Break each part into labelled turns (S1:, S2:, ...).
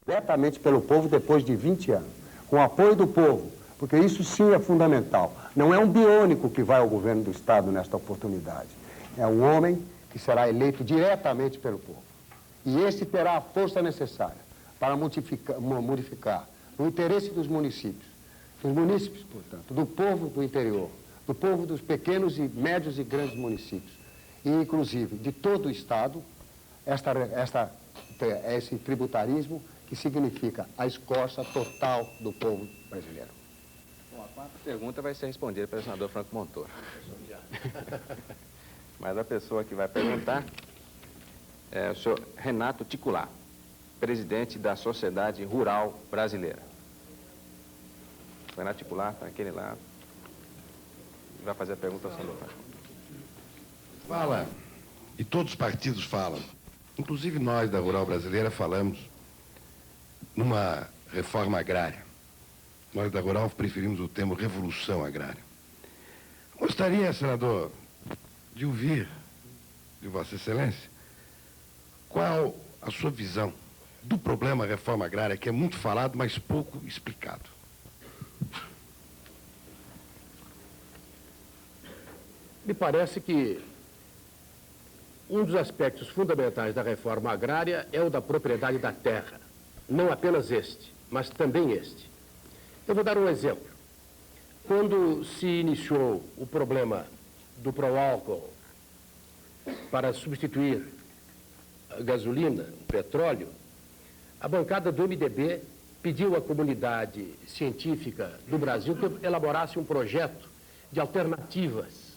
S1: diretamente pelo povo depois de 20 anos, com o apoio do povo, porque isso sim é fundamental. Não é um biônico que vai ao governo do Estado nesta oportunidade. É um homem que será eleito diretamente pelo povo. E este terá a força necessária para modificar, no interesse dos municípios, portanto, do povo do interior, do povo dos pequenos e médios e grandes municípios, e inclusive de todo o Estado, esse tributarismo que significa a escorça total do povo brasileiro.
S2: Bom, a quarta pergunta vai ser respondida pelo senador Franco Montoro. Mas a pessoa que vai perguntar é o senhor Renato Ticulá, presidente da Sociedade Rural Brasileira. O Renato Ticulá está aquele lá. Vai fazer a pergunta ao senador Franco.
S3: Fala, e todos os partidos falam, inclusive nós da Rural Brasileira falamos numa reforma agrária. Nós da Rural preferimos o termo revolução agrária. Gostaria, senador, de ouvir de Vossa Excelência qual a sua visão do problema reforma agrária, que é muito falado, mas pouco explicado.
S4: Me parece que um dos aspectos fundamentais da reforma agrária é o da propriedade da terra. Não apenas este, mas também este. Eu vou dar um exemplo. Quando se iniciou o problema do pró-álcool para substituir a gasolina, o petróleo, a bancada do MDB pediu à comunidade científica do Brasil que elaborasse um projeto de alternativas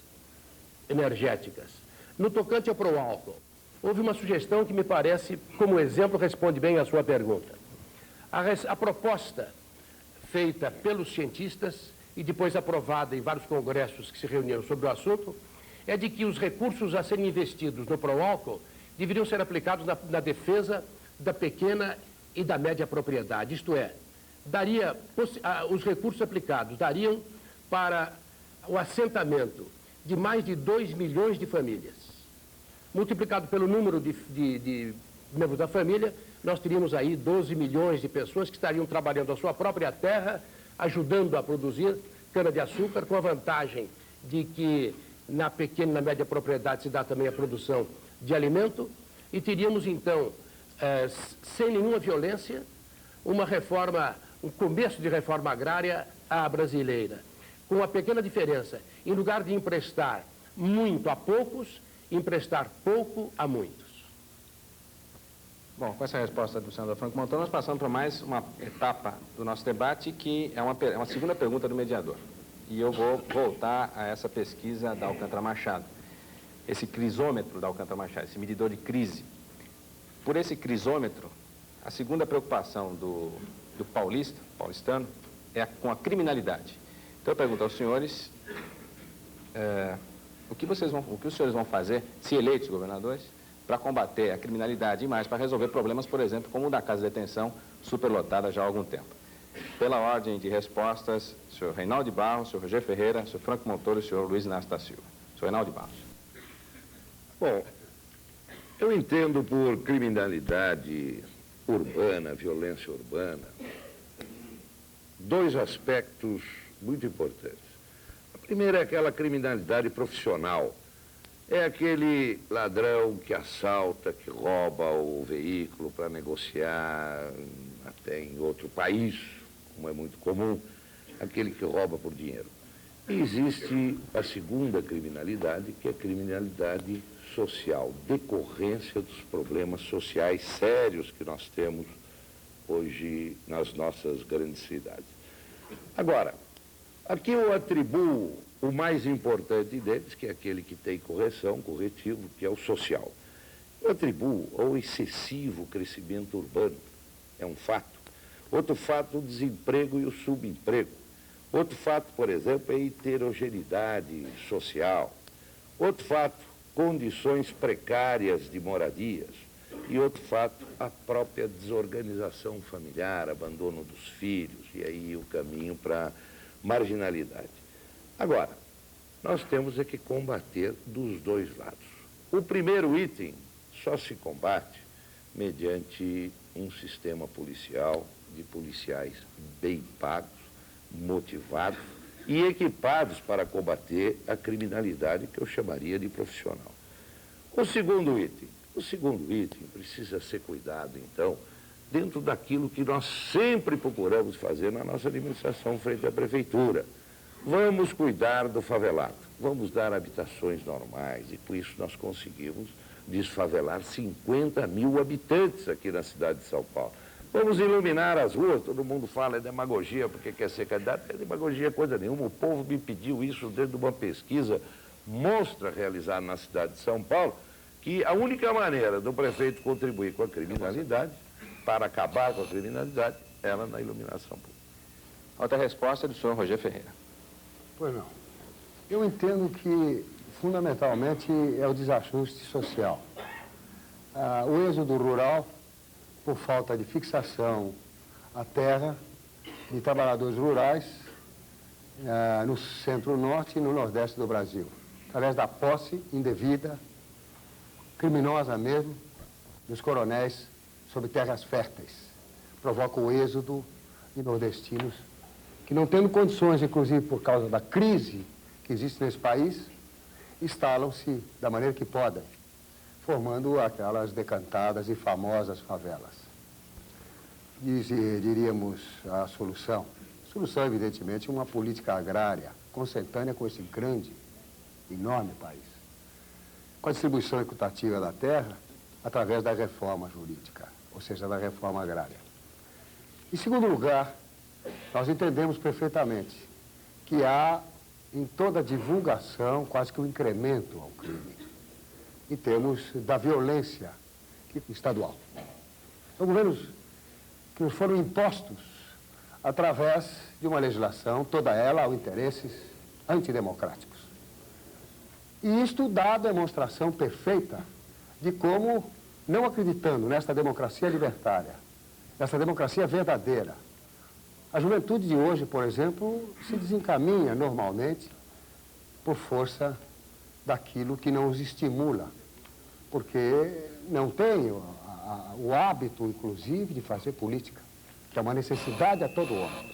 S4: energéticas. No tocante ao pró-álcool, houve uma sugestão que me parece, como exemplo, responde bem à sua pergunta. A proposta feita pelos cientistas e depois aprovada em vários congressos que se reuniram sobre o assunto é de que os recursos a serem investidos no pró-álcool deveriam ser aplicados na defesa da pequena e da média propriedade. Isto é, os recursos aplicados dariam para o assentamento de mais de 2 milhões de famílias. Multiplicado pelo número de membros da família, nós teríamos aí 12 milhões de pessoas que estariam trabalhando a sua própria terra, ajudando a produzir cana-de-açúcar, com a vantagem de que na pequena e na média propriedade se dá também a produção de alimento, e teríamos então, sem nenhuma violência, uma reforma, um começo de reforma agrária à brasileira, com uma pequena diferença: em lugar de emprestar muito a poucos, emprestar pouco a muitos.
S2: Bom, com essa resposta do senador Franco Montoro, nós passamos para mais uma etapa do nosso debate, que é uma segunda pergunta do mediador. E eu vou voltar a essa pesquisa da Alcântara Machado. Esse crisômetro da Alcântara Machado, esse medidor de crise. Por esse crisômetro, a segunda preocupação do paulistano, é com a criminalidade. Então eu pergunto aos senhores, o que os senhores vão fazer, se eleitos governadores, para combater a criminalidade e mais para resolver problemas, por exemplo, como o da casa de detenção superlotada já há algum tempo. Pela ordem de respostas, o senhor Reinaldo de Barros, o senhor Roger Ferreira, o senhor Franco Montoro e o senhor Luiz Inácio da Silva. O senhor Reinaldo de Barros.
S5: Bom, eu entendo por criminalidade urbana, violência urbana, dois aspectos muito importantes. A primeira é aquela criminalidade profissional. É aquele ladrão que assalta, que rouba o veículo para negociar até em outro país, como é muito comum, aquele que rouba por dinheiro. E existe a segunda criminalidade, que é a criminalidade social, decorrência dos problemas sociais sérios que nós temos hoje nas nossas grandes cidades. Agora, aqui eu atribuo o mais importante deles, que é aquele que tem corretivo, que é o social. Eu atribuo ao excessivo crescimento urbano, é um fato. Outro fato, o desemprego e o subemprego. Outro fato, por exemplo, é a heterogeneidade social. Outro fato, condições precárias de moradias. E outro fato, a própria desorganização familiar, abandono dos filhos, e aí o caminho para marginalidade. Agora, nós temos que combater dos dois lados. O primeiro item só se combate mediante um sistema policial de policiais bem pagos, motivados e equipados para combater a criminalidade que eu chamaria de profissional. O segundo item precisa ser cuidado, então, dentro daquilo que nós sempre procuramos fazer na nossa administração frente à prefeitura. Vamos cuidar do favelado, vamos dar habitações normais e com isso nós conseguimos desfavelar 50 mil habitantes aqui na cidade de São Paulo. Vamos iluminar as ruas, todo mundo fala, é demagogia porque quer ser candidato, é demagogia coisa nenhuma, o povo me pediu isso dentro de uma pesquisa monstra realizada na cidade de São Paulo, que a única maneira do prefeito contribuir com a criminalidade, para acabar com a criminalidade, era na iluminação pública.
S2: Outra resposta é do senhor Roger Ferreira.
S1: Pois não. Eu entendo que, fundamentalmente, é o desajuste social. O êxodo rural, por falta de fixação à terra de trabalhadores rurais no centro-norte e no nordeste do Brasil, através da posse indevida, criminosa mesmo, dos coronéis sobre terras férteis. Provoca o êxodo de nordestinos que, não tendo condições, inclusive por causa da crise que existe nesse país, instalam-se da maneira que podem, formando aquelas decantadas e famosas favelas. Diríamos a solução. A solução, evidentemente, é uma política agrária consentânea com esse grande, enorme país. Com a distribuição equitativa da terra, através da reforma jurídica, ou seja, da reforma agrária. Em segundo lugar, nós entendemos perfeitamente que há, em toda a divulgação, quase que um incremento ao crime, em termos da violência estadual. São governos que nos foram impostos através de uma legislação, toda ela a interesses antidemocráticos. E isto dá a demonstração perfeita de como, não acreditando nesta democracia libertária, nessa democracia verdadeira, a juventude de hoje, por exemplo, se desencaminha normalmente por força daquilo que não os estimula, porque não tem o hábito, inclusive, de fazer política, que é uma necessidade a todo homem.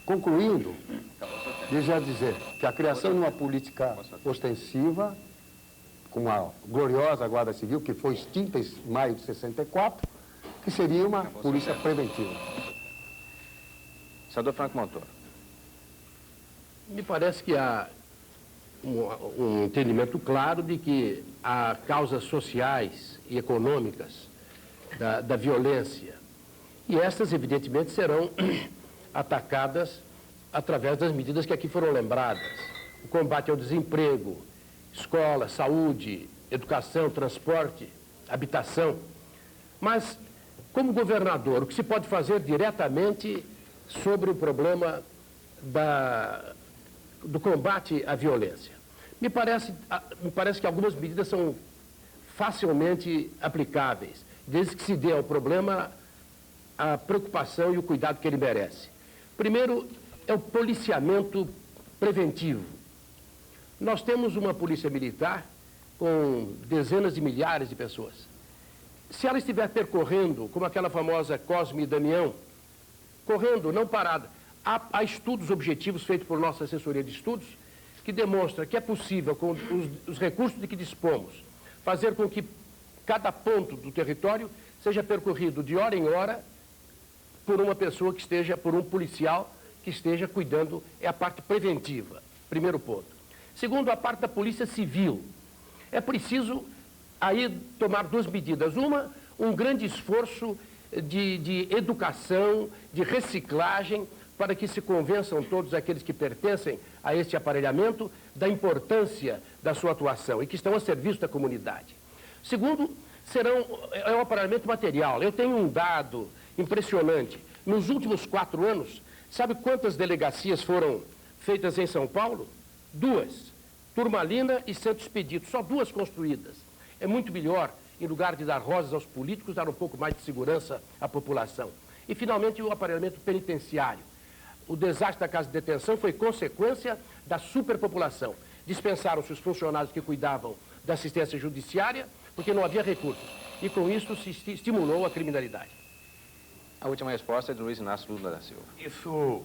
S1: Concluindo, deixa eu dizer que a criação de uma política ostensiva, com a gloriosa Guarda Civil, que foi extinta em maio de 64, que seria uma polícia preventiva.
S2: Senador Franco Montoro.
S4: Me parece que há um entendimento claro de que há causas sociais e econômicas da violência. E estas, evidentemente, serão atacadas através das medidas que aqui foram lembradas. O combate ao desemprego, escola, saúde, educação, transporte, habitação. Mas, como governador, o que se pode fazer diretamente sobre o problema do combate à violência? Me parece que algumas medidas são facilmente aplicáveis, desde que se dê ao problema a preocupação e o cuidado que ele merece. Primeiro, é o policiamento preventivo. Nós temos uma polícia militar com dezenas de milhares de pessoas. Se ela estiver percorrendo, como aquela famosa Cosme e Damião, correndo, não parada, há estudos objetivos feitos por nossa assessoria de estudos que demonstra que é possível, com os recursos de que dispomos, fazer com que cada ponto do território seja percorrido de hora em hora por uma pessoa que esteja, por um policial que esteja cuidando, é a parte preventiva, primeiro ponto. Segundo, a parte da polícia civil. É preciso aí tomar duas medidas. Uma, um grande esforço de educação, de reciclagem, para que se convençam todos aqueles que pertencem a este aparelhamento da importância da sua atuação e que estão a serviço da comunidade. Segundo, é um aparelhamento material. Eu tenho um dado impressionante. Nos últimos 4 anos, sabe quantas delegacias foram feitas em São Paulo? 2. Turmalina e Santo Expedito, só 2 construídas. É muito melhor, em lugar de dar rosas aos políticos, dar um pouco mais de segurança à população. E, finalmente, o aparelhamento penitenciário. O desastre da casa de detenção foi consequência da superpopulação. Dispensaram-se os funcionários que cuidavam da assistência judiciária, porque não havia recursos. E, com isso, se estimulou a criminalidade.
S2: A última resposta é de Luiz Inácio Lula da Silva.
S6: Isso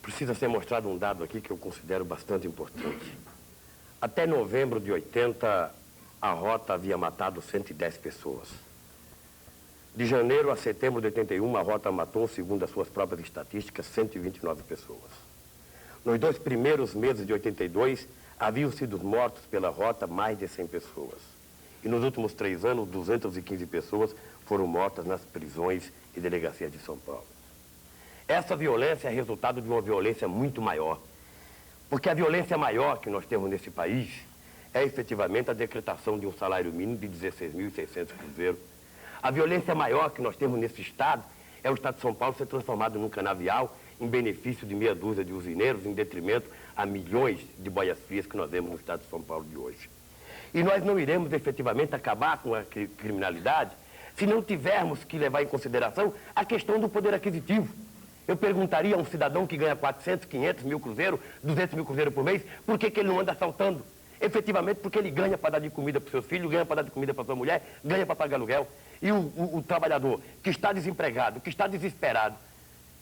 S6: precisa ser mostrado um dado aqui que eu considero bastante importante. Até novembro de 80, a rota havia matado 110 pessoas. De janeiro a setembro de 81, a rota matou, segundo as suas próprias estatísticas, 129 pessoas. Nos 2 primeiros meses de 82, haviam sido mortos pela rota mais de 100 pessoas. E nos últimos 3 anos, 215 pessoas foram mortas nas prisões e delegacias de São Paulo. Essa violência é resultado de uma violência muito maior. Porque a violência maior que nós temos nesse país é efetivamente a decretação de um salário mínimo de 16.600 cruzeiros. A violência maior que nós temos nesse estado é o estado de São Paulo ser transformado num canavial em benefício de meia dúzia de usineiros, em detrimento a milhões de boias-frias que nós vemos no estado de São Paulo de hoje. E nós não iremos efetivamente acabar com a criminalidade se não tivermos que levar em consideração a questão do poder aquisitivo. Eu perguntaria a um cidadão que ganha 400, 500 mil cruzeiros, 200 mil cruzeiros por mês, por que ele não anda assaltando? Efetivamente porque ele ganha para dar de comida para os seus filhos, ganha para dar de comida para sua mulher, ganha para pagar aluguel. E o trabalhador que está desempregado, que está desesperado,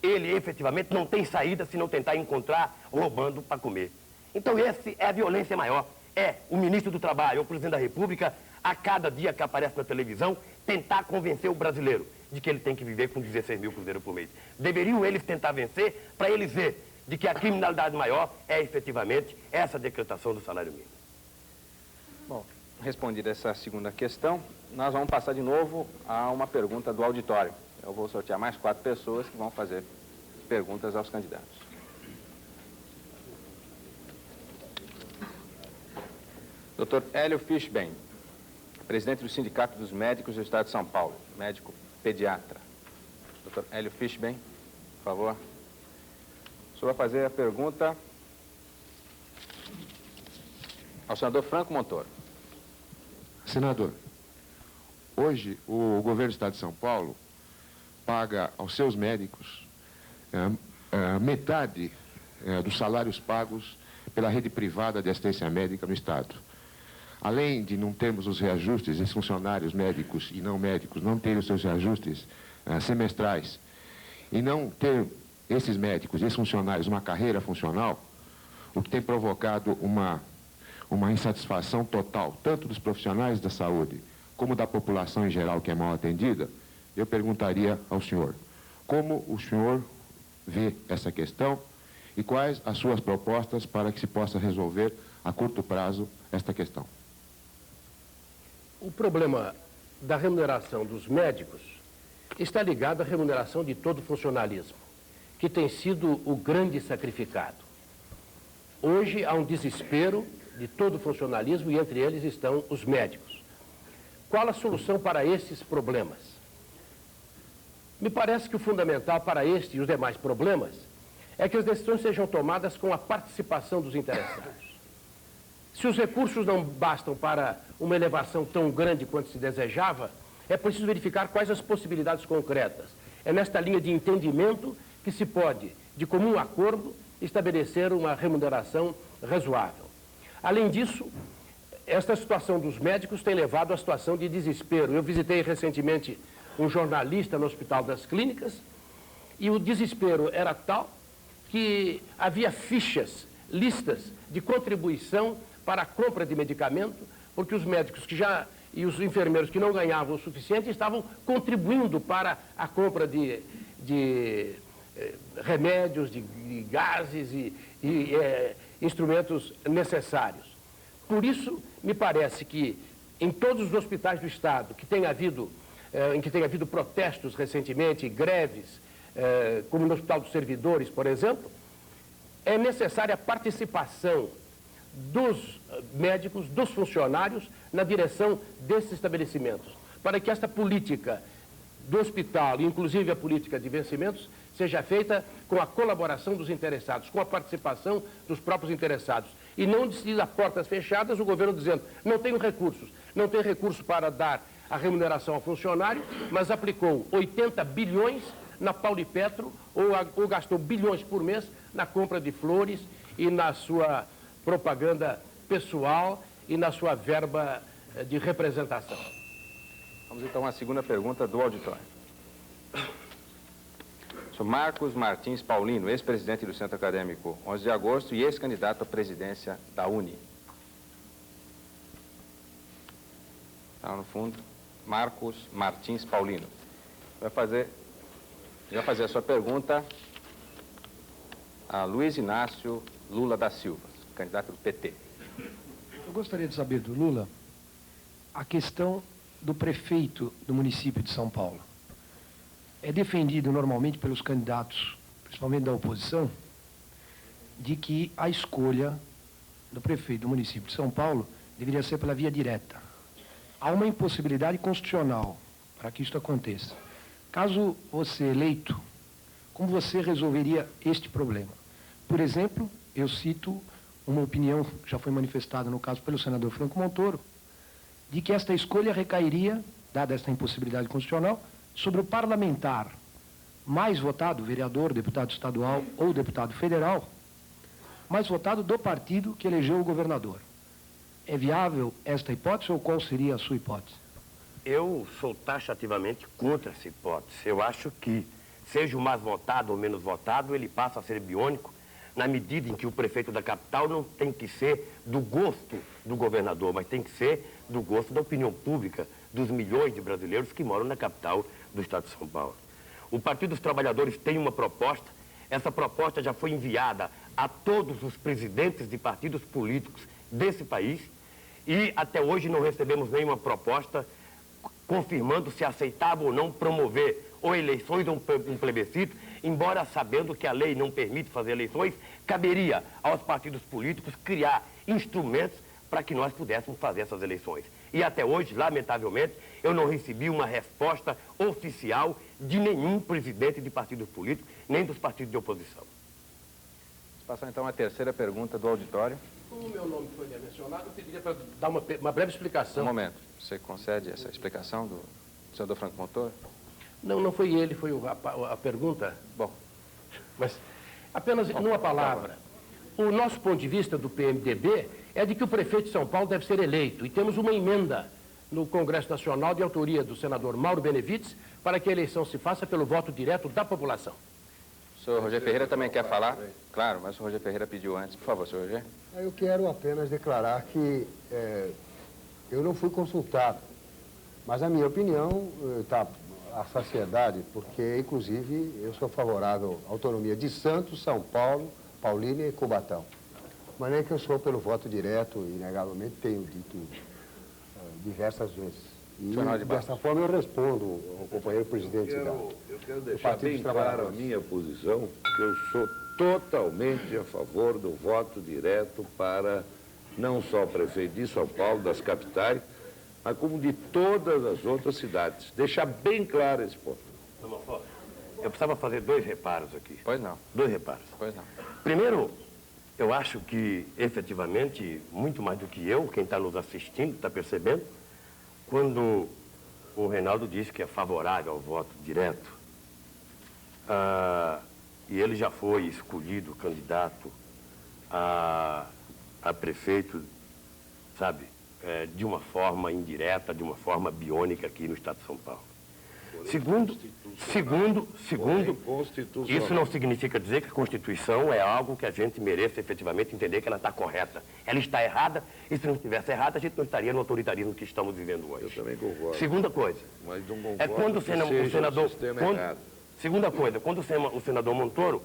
S6: ele efetivamente não tem saída se não tentar encontrar roubando para comer. Então essa é a violência maior. É o ministro do Trabalho, o presidente da República, a cada dia que aparece na televisão, tentar convencer o brasileiro de que ele tem que viver com 16 mil cruzeiros por mês. Deveriam eles tentar vencer para eles ver de que a criminalidade maior é efetivamente essa decretação do salário mínimo.
S2: Bom, respondida essa segunda questão, nós vamos passar de novo a uma pergunta do auditório. Eu vou sortear mais 4 pessoas que vão fazer perguntas aos candidatos. Dr. Hélio Fishbein, presidente do Sindicato dos Médicos do Estado de São Paulo, médico pediatra. Dr. Hélio Fishbein, por favor. O senhor vai fazer a pergunta ao senador Franco Montoro.
S7: Senador, hoje o governo do Estado de São Paulo paga aos seus médicos metade dos salários pagos pela rede privada de assistência médica no Estado. Além de não termos os reajustes, esses funcionários médicos e não médicos não terem os seus reajustes semestrais e não ter esses médicos e esses funcionários uma carreira funcional, o que tem provocado uma insatisfação total, tanto dos profissionais da saúde como da população em geral que é mal atendida, eu perguntaria ao senhor, como o senhor vê essa questão e quais as suas propostas para que se possa resolver a curto prazo esta questão?
S4: O problema da remuneração dos médicos está ligado à remuneração de todo o funcionalismo, que tem sido o grande sacrificado. Hoje há um desespero de todo o funcionalismo e entre eles estão os médicos. Qual a solução para esses problemas? Me parece que o fundamental para este e os demais problemas é que as decisões sejam tomadas com a participação dos interessados. Se os recursos não bastam para uma elevação tão grande quanto se desejava, é preciso verificar quais as possibilidades concretas. É nesta linha de entendimento que se pode, de comum acordo, estabelecer uma remuneração razoável. Além disso, esta situação dos médicos tem levado à situação de desespero. Eu visitei recentemente um jornalista no Hospital das Clínicas e o desespero era tal que havia fichas, listas de contribuição para a compra de medicamento, porque os médicos e os enfermeiros que não ganhavam o suficiente estavam contribuindo para a compra de remédios, de gases e instrumentos necessários. Por isso, me parece que em todos os hospitais do Estado em que tem havido protestos recentemente, greves, como no Hospital dos Servidores, por exemplo, é necessária a participação dos médicos, dos funcionários, na direção desses estabelecimentos, para que esta política do hospital, inclusive a política de vencimentos, seja feita com a colaboração dos interessados, com a participação dos próprios interessados. E não de portas fechadas, o governo dizendo, não tenho recursos, não tem recurso para dar a remuneração ao funcionário, mas aplicou 80 bilhões na Paulipetro ou gastou bilhões por mês na compra de flores e na sua propaganda pessoal e na sua verba de representação.
S2: Vamos então à segunda pergunta do auditório. Sou Marcos Martins Paulino, ex-presidente do Centro Acadêmico 11 de Agosto e ex-candidato à presidência da UNE. Está no fundo, Marcos Martins Paulino. Vai fazer a sua pergunta a Luiz Inácio Lula da Silva, candidato do PT.
S8: Eu gostaria de saber do Lula a questão do prefeito do município de São Paulo. É defendido normalmente pelos candidatos, principalmente da oposição, de que a escolha do prefeito do município de São Paulo deveria ser pela via direta. Há uma impossibilidade constitucional para que isso aconteça. Caso você eleito, como você resolveria este problema? Por exemplo, eu cito uma opinião que já foi manifestada no caso pelo senador Franco Montoro, de que esta escolha recairia, dada esta impossibilidade constitucional, sobre o parlamentar mais votado, vereador, deputado estadual ou deputado federal, mais votado do partido que elegeu o governador. É viável esta hipótese ou qual seria a sua hipótese?
S6: Eu sou taxativamente contra essa hipótese. Eu acho que, seja o mais votado ou menos votado, ele passa a ser biônico na medida em que o prefeito da capital não tem que ser do gosto do governador, mas tem que ser do gosto da opinião pública dos milhões de brasileiros que moram na capital do estado de São Paulo. O Partido dos Trabalhadores tem uma proposta, essa proposta já foi enviada a todos os presidentes de partidos políticos desse país e até hoje não recebemos nenhuma proposta confirmando se aceitava ou não promover ou eleições ou um plebiscito, embora sabendo que a lei não permite fazer eleições, caberia aos partidos políticos criar instrumentos para que nós pudéssemos fazer essas eleições. E até hoje, lamentavelmente, eu não recebi uma resposta oficial de nenhum presidente de partido político, nem dos partidos de oposição.
S2: Vamos passar então à terceira pergunta do auditório.
S4: Como o meu nome foi mencionado, eu pediria para dar uma breve explicação.
S2: Um momento. Você concede essa explicação do senador Franco Montoro?
S4: Não foi ele, foi a pergunta.
S2: Bom.
S4: Mas apenas numa palavra. O nosso ponto de vista do PMDB é de que o prefeito de São Paulo deve ser eleito. E temos uma emenda no Congresso Nacional de autoria do senador Mauro Benevides para que a eleição se faça pelo voto direto da população.
S2: O senhor Roger Ferreira também quer falar? Claro, mas o Roger Ferreira pediu antes. Por favor, senhor Roger.
S1: Eu quero apenas declarar que eu não fui consultado, mas a minha opinião está à saciedade, porque, inclusive, eu sou favorável à autonomia de Santos, São Paulo, Paulínia e Cubatão. Mas nem que eu sou pelo voto direto, inegavelmente tenho dito diversas vezes. E dessa forma eu respondo ao companheiro presidente
S5: Eu quero
S1: do
S5: deixar
S1: Partido
S5: bem
S1: dos
S5: clara a
S1: Trabalhadores.
S5: minha posição, que eu sou totalmente a favor do voto direto para não só o prefeito de São Paulo, das capitais, mas como de todas as outras cidades. Deixar bem claro esse ponto.
S6: Eu precisava fazer 2 reparos aqui.
S2: Pois não.
S6: 2 reparos.
S2: Pois não.
S6: Primeiro, eu acho que, efetivamente, muito mais do que eu, quem está nos assistindo está percebendo, quando o Reinaldo disse que é favorável ao voto direto, e ele já foi escolhido candidato a prefeito, sabe, de uma forma indireta, de uma forma biônica aqui no estado de São Paulo. Segundo, isso não significa dizer que a Constituição é algo que a gente mereça efetivamente entender que ela está correta. Ela está errada, e se não estivesse errada, a gente não estaria no autoritarismo que estamos vivendo hoje.
S5: Eu também concordo.
S6: Segunda coisa,
S5: Mas não concordo
S6: é quando o senador...
S5: errado.
S6: Segunda coisa, quando o senador Montoro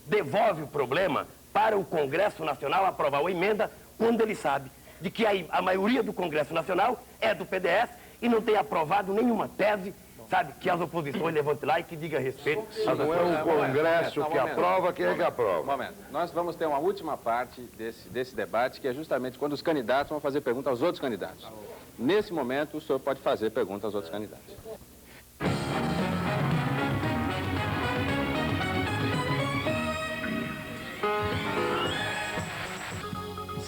S6: devolve o problema para o Congresso Nacional aprovar uma emenda, quando ele sabe de que a maioria do Congresso Nacional é do PDS e não tem aprovado nenhuma tese, sabe, que as oposições levantem lá e que diga respeito.
S5: Não é o Congresso que aprova, quem é que
S2: Um
S5: aprova?
S2: momento. Nós vamos ter uma última parte desse debate, que é justamente quando os candidatos vão fazer pergunta aos outros candidatos. Nesse momento, o senhor pode fazer pergunta aos outros candidatos.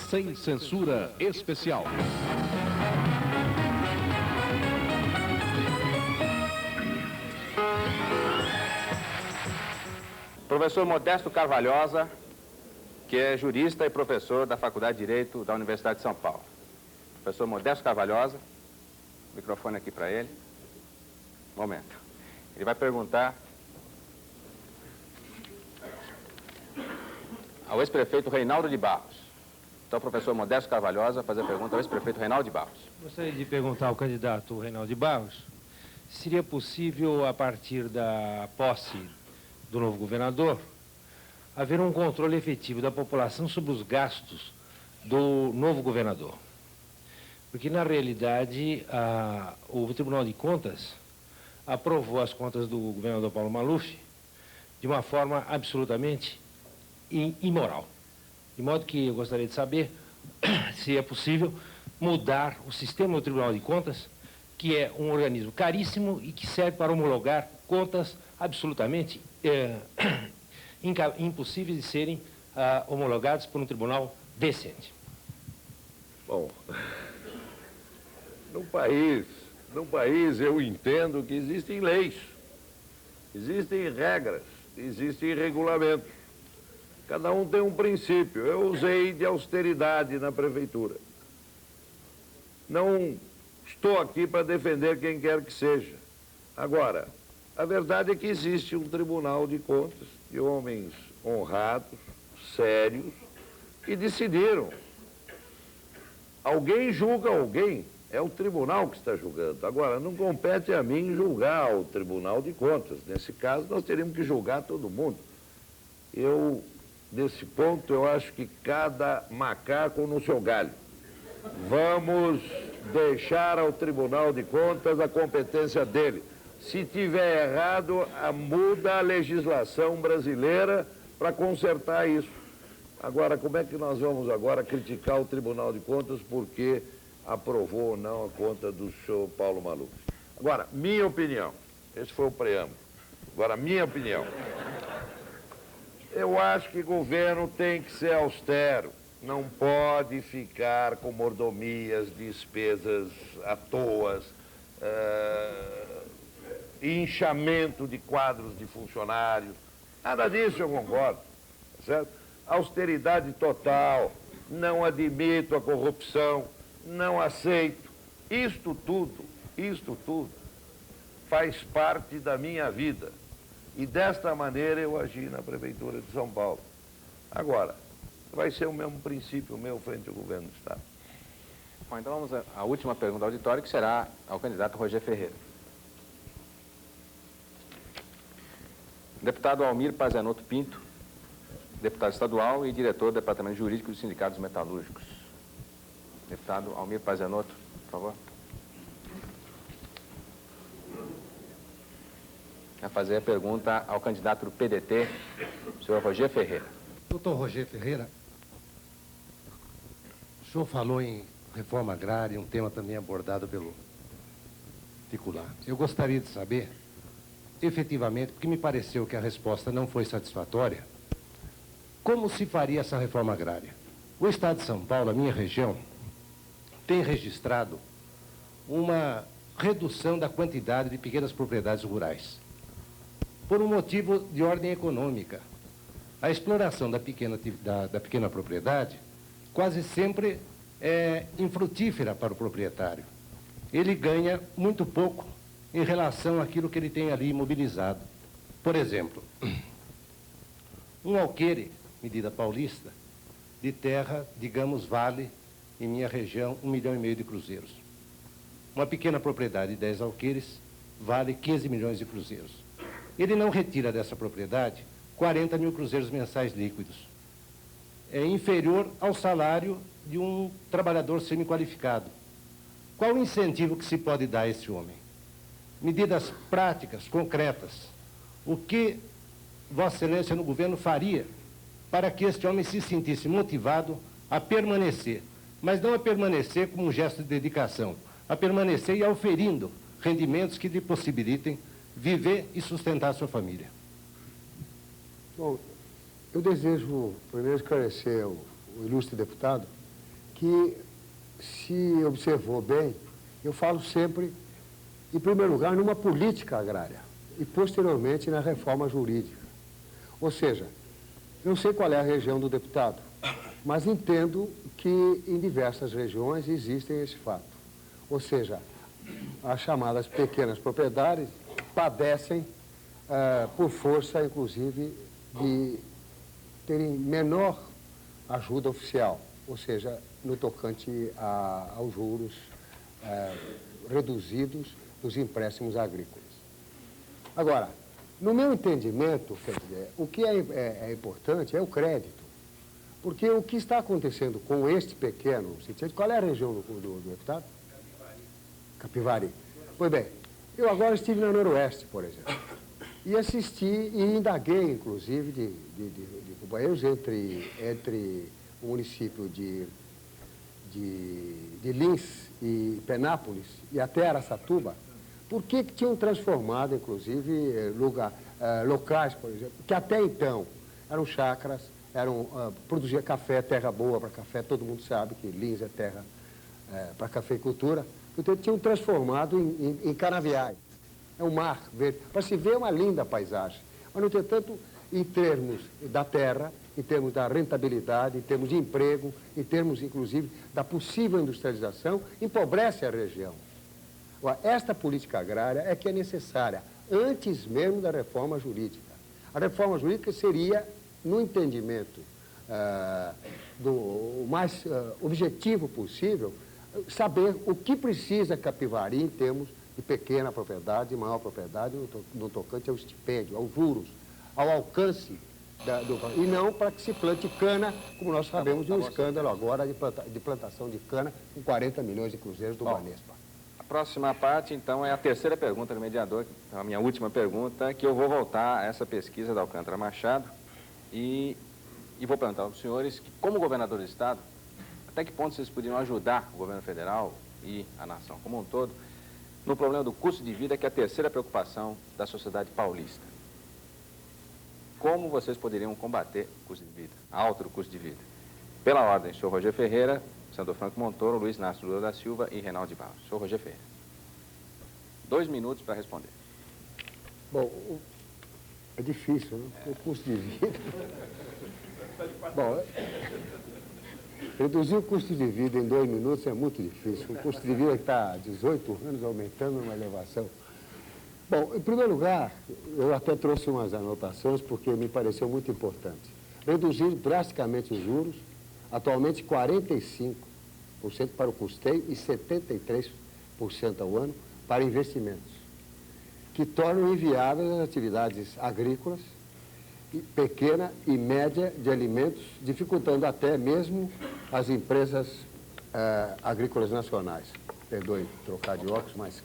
S9: Sem censura especial.
S2: Professor Modesto Carvalhosa, que é jurista e professor da Faculdade de Direito da Universidade de São Paulo. Professor Modesto Carvalhosa. Microfone aqui para ele. Momento. Ele vai perguntar ao ex-prefeito Reinaldo de Barros. Então, o professor Modesto Carvalhosa vai fazer a pergunta ao ex-prefeito Reinaldo de Barros.
S10: Gostaria de perguntar ao candidato Reinaldo de Barros se seria possível, a partir da posse do novo governador, haver um controle efetivo da população sobre os gastos do novo governador. Porque, na realidade, o Tribunal de Contas aprovou as contas do governador Paulo Maluf de uma forma absolutamente imoral. De modo que eu gostaria de saber se é possível mudar o sistema do Tribunal de Contas, que é um organismo caríssimo e que serve para homologar contas absolutamente impossíveis de serem homologadas por um tribunal decente.
S5: Bom, no país eu entendo que existem leis, existem regras, existem regulamentos. Cada um tem um princípio. Eu usei de austeridade na prefeitura. Não estou aqui para defender quem quer que seja. Agora, a verdade é que existe um Tribunal de Contas de homens honrados, sérios, que decidiram. Alguém julga alguém, é o tribunal que está julgando. Agora, não compete a mim julgar o Tribunal de Contas. Nesse caso, nós teríamos que julgar todo mundo. Nesse ponto, eu acho que cada macaco no seu galho. Vamos deixar ao Tribunal de Contas a competência dele. Se tiver errado, muda a legislação brasileira para consertar isso. Agora, como é que nós vamos agora criticar o Tribunal de Contas porque aprovou ou não a conta do senhor Paulo Maluf? Agora, minha opinião, esse foi o preâmbulo. Agora, minha opinião. Eu acho que o governo tem que ser austero, não pode ficar com mordomias, despesas à toa, inchamento de quadros de funcionários, nada disso eu concordo, certo? Austeridade total, não admito a corrupção, não aceito. Isto tudo faz parte da minha vida. E desta maneira eu agi na Prefeitura de São Paulo. Agora, vai ser o mesmo princípio meu frente ao governo do Estado.
S2: Bom, então vamos à última pergunta do auditório, que será ao candidato Roger Ferreira. Deputado Almir Pazanotto Pinto, deputado estadual e diretor do Departamento Jurídico dos Sindicatos Metalúrgicos. Deputado Almir Pazanotto, por favor. Vai fazer a pergunta ao candidato do PDT, o senhor Roger Ferreira.
S11: Doutor Roger Ferreira, o senhor falou em reforma agrária, um tema também abordado pelo particular. Eu gostaria de saber, efetivamente, porque me pareceu que a resposta não foi satisfatória, como se faria essa reforma agrária? O Estado de São Paulo, a minha região, tem registrado uma redução da quantidade de pequenas propriedades rurais, por um motivo de ordem econômica. A exploração da pequena propriedade quase sempre é infrutífera para o proprietário. Ele ganha muito pouco em relação àquilo que ele tem ali imobilizado. Por exemplo, um alqueire, medida paulista, de terra, digamos, vale, em minha região, 1,5 milhão de cruzeiros. Uma pequena propriedade de 10 alqueires vale 15 milhões de cruzeiros. Ele não retira dessa propriedade 40 mil cruzeiros mensais líquidos. É inferior ao salário de um trabalhador semi-qualificado. Qual o incentivo que se pode dar a esse homem? Medidas práticas, concretas. O que Vossa Excelência no governo faria para que este homem se sentisse motivado a permanecer, mas não a permanecer como um gesto de dedicação, a permanecer e auferindo rendimentos que lhe possibilitem viver e sustentar a sua família?
S1: Bom, eu desejo primeiro esclarecer o ilustre deputado que, se observou bem, eu falo sempre, em primeiro lugar, numa política agrária e, posteriormente, na reforma jurídica. Ou seja, eu não sei qual é a região do deputado, mas entendo que em diversas regiões existem esse fato. Ou seja, as chamadas pequenas propriedades padecem por força, inclusive, de terem menor ajuda oficial, ou seja, no tocante aos juros reduzidos dos empréstimos agrícolas. Agora, no meu entendimento, o que é importante é o crédito, porque o que está acontecendo com este pequeno, qual é a região do deputado? Capivari. Pois bem, eu agora estive na Noroeste, por exemplo, e assisti e indaguei, inclusive, de companheiros entre o município de Lins e Penápolis e até Araçatuba, por que tinham transformado, inclusive, locais, por exemplo, que até então eram chácaras, produzia café, terra boa para café, todo mundo sabe que Lins é terra para cafeicultura, então tinham transformado em canaviais. É um mar verde, para se ver uma linda paisagem. Mas, no entanto, em termos da terra, em termos da rentabilidade, em termos de emprego, em termos, inclusive, da possível industrialização, empobrece a região. Esta política agrária é que é necessária, antes mesmo da reforma jurídica. A reforma jurídica seria, no entendimento do mais objetivo possível, saber o que precisa Capivari em termos de pequena propriedade e maior propriedade no tocante ao estipêndio, aos juros, ao alcance e não para que se plante cana, como nós sabemos de um escândalo agora de plantação de cana com 40 milhões de cruzeiros do Banespa.
S2: A próxima parte, então, é a terceira pergunta do mediador, a minha última pergunta, que eu vou voltar a essa pesquisa da Alcântara Machado e vou perguntar aos senhores que, como governador do Estado, até que ponto vocês poderiam ajudar o governo federal e a nação como um todo no problema do custo de vida, que é a terceira preocupação da sociedade paulista. Como vocês poderiam combater o custo de vida, a alta do custo de vida? Pela ordem, senhor Roger Ferreira, senador Franco Montoro, Luiz Inácio Lula da Silva e Reinaldo de Barros. Senhor Roger Ferreira. 2 minutos para responder.
S1: Bom, é difícil, né? O custo de vida... Bom, reduzir o custo de vida em 2 minutos é muito difícil. O custo de vida que está há 18 anos aumentando uma elevação. Bom, em primeiro lugar, eu até trouxe umas anotações porque me pareceu muito importante. Reduzir drasticamente os juros, atualmente 45% para o custeio e 73% ao ano para investimentos, que tornam inviáveis as atividades agrícolas, pequena e média de alimentos, dificultando até mesmo as empresas agrícolas nacionais. Perdoe trocar de óculos, mas...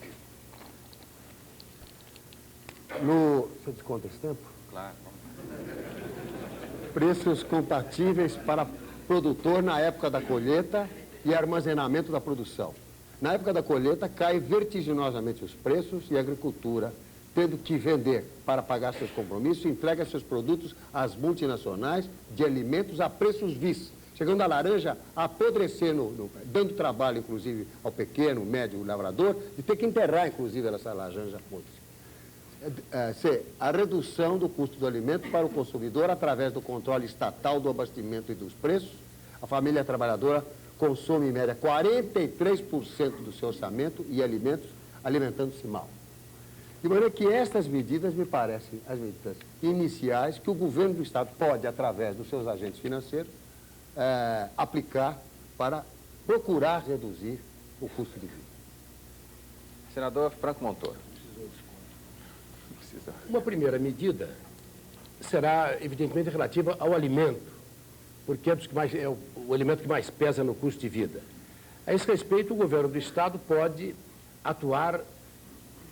S1: Você desconta esse tempo?
S2: Claro.
S1: Preços compatíveis para produtor na época da colheita e armazenamento da produção. Na época da colheita, caem vertiginosamente os preços e a agricultura, tendo que vender para pagar seus compromissos, entrega seus produtos às multinacionais de alimentos a preços vis, chegando a laranja a apodrecer, dando trabalho, inclusive, ao pequeno, médio lavrador, de ter que enterrar, inclusive, essa laranja podre. C. A redução do custo do alimento para o consumidor através do controle estatal do abastecimento e dos preços. A família trabalhadora consome, em média, 43% do seu orçamento e alimentos, alimentando-se mal. De maneira que estas medidas me parecem as medidas iniciais que o governo do Estado pode, através dos seus agentes financeiros, aplicar para procurar reduzir o custo de vida.
S2: Senador Franco Montoro.
S4: Uma primeira medida será, evidentemente, relativa ao alimento, porque é o alimento que mais pesa no custo de vida. A esse respeito, o governo do Estado pode atuar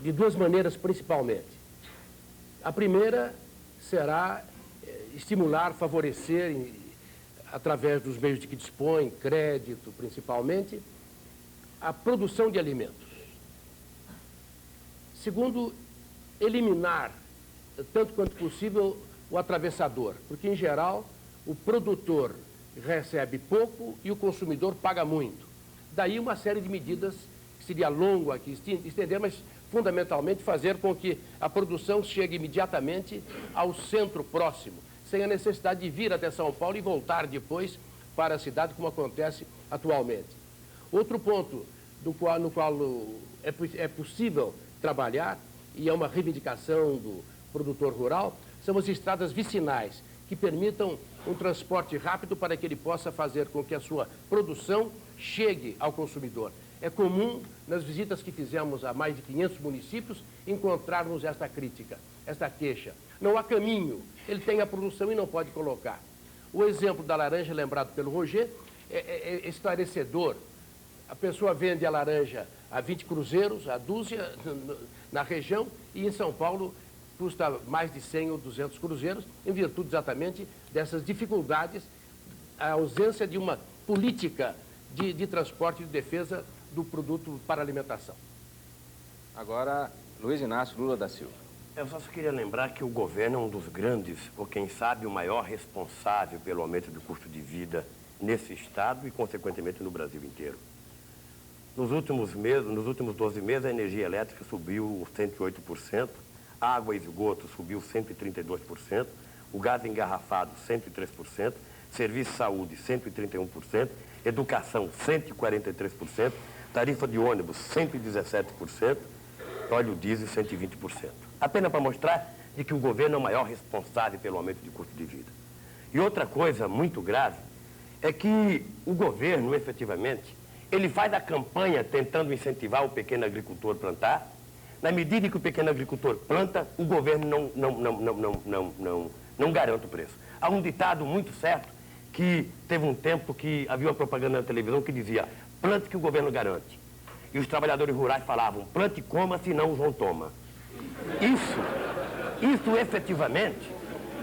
S4: de 2 maneiras, principalmente. A primeira será estimular, favorecer, através dos meios de que dispõe, crédito principalmente, a produção de alimentos. Segundo, eliminar, tanto quanto possível, o atravessador, porque, em geral, o produtor recebe pouco e o consumidor paga muito. Daí uma série de medidas que seria longo aqui estender, mas fundamentalmente fazer com que a produção chegue imediatamente ao centro próximo, sem a necessidade de vir até São Paulo e voltar depois para a cidade, como acontece atualmente. Outro ponto, no qual é possível trabalhar, e é uma reivindicação do produtor rural, são as estradas vicinais, que permitam um transporte rápido para que ele possa fazer com que a sua produção chegue ao consumidor. É comum, nas visitas que fizemos a mais de 500 municípios, encontrarmos esta crítica, esta queixa. Não há caminho, ele tem a produção e não pode colocar. O exemplo da laranja, lembrado pelo Roger, é esclarecedor. A pessoa vende a laranja a 20 cruzeiros, a dúzia, na região, e em São Paulo custa mais de 100 ou 200 cruzeiros, em virtude exatamente dessas dificuldades, a ausência de uma política de transporte e de defesa do produto para alimentação.
S2: Agora, Luiz Inácio Lula da Silva.
S6: Eu só queria lembrar que o governo é um dos grandes, ou quem sabe o maior responsável pelo aumento do custo de vida nesse estado e, consequentemente, no Brasil inteiro. Nos últimos 12 meses, a energia elétrica subiu 108%, a água e esgoto subiu 132%, o gás engarrafado 103%, serviço de saúde 131%, educação 143%, tarifa de ônibus 117%, óleo diesel 120%. Apenas para mostrar de que o governo é o maior responsável pelo aumento de custo de vida. E outra coisa muito grave é que o governo, efetivamente, ele faz a campanha tentando incentivar o pequeno agricultor a plantar. Na medida que o pequeno agricultor planta, o governo não garante o preço. Há um ditado muito certo que teve um tempo que havia uma propaganda na televisão que dizia: plante que o governo garante. E os trabalhadores rurais falavam: plante e coma, senão o João toma. Isso efetivamente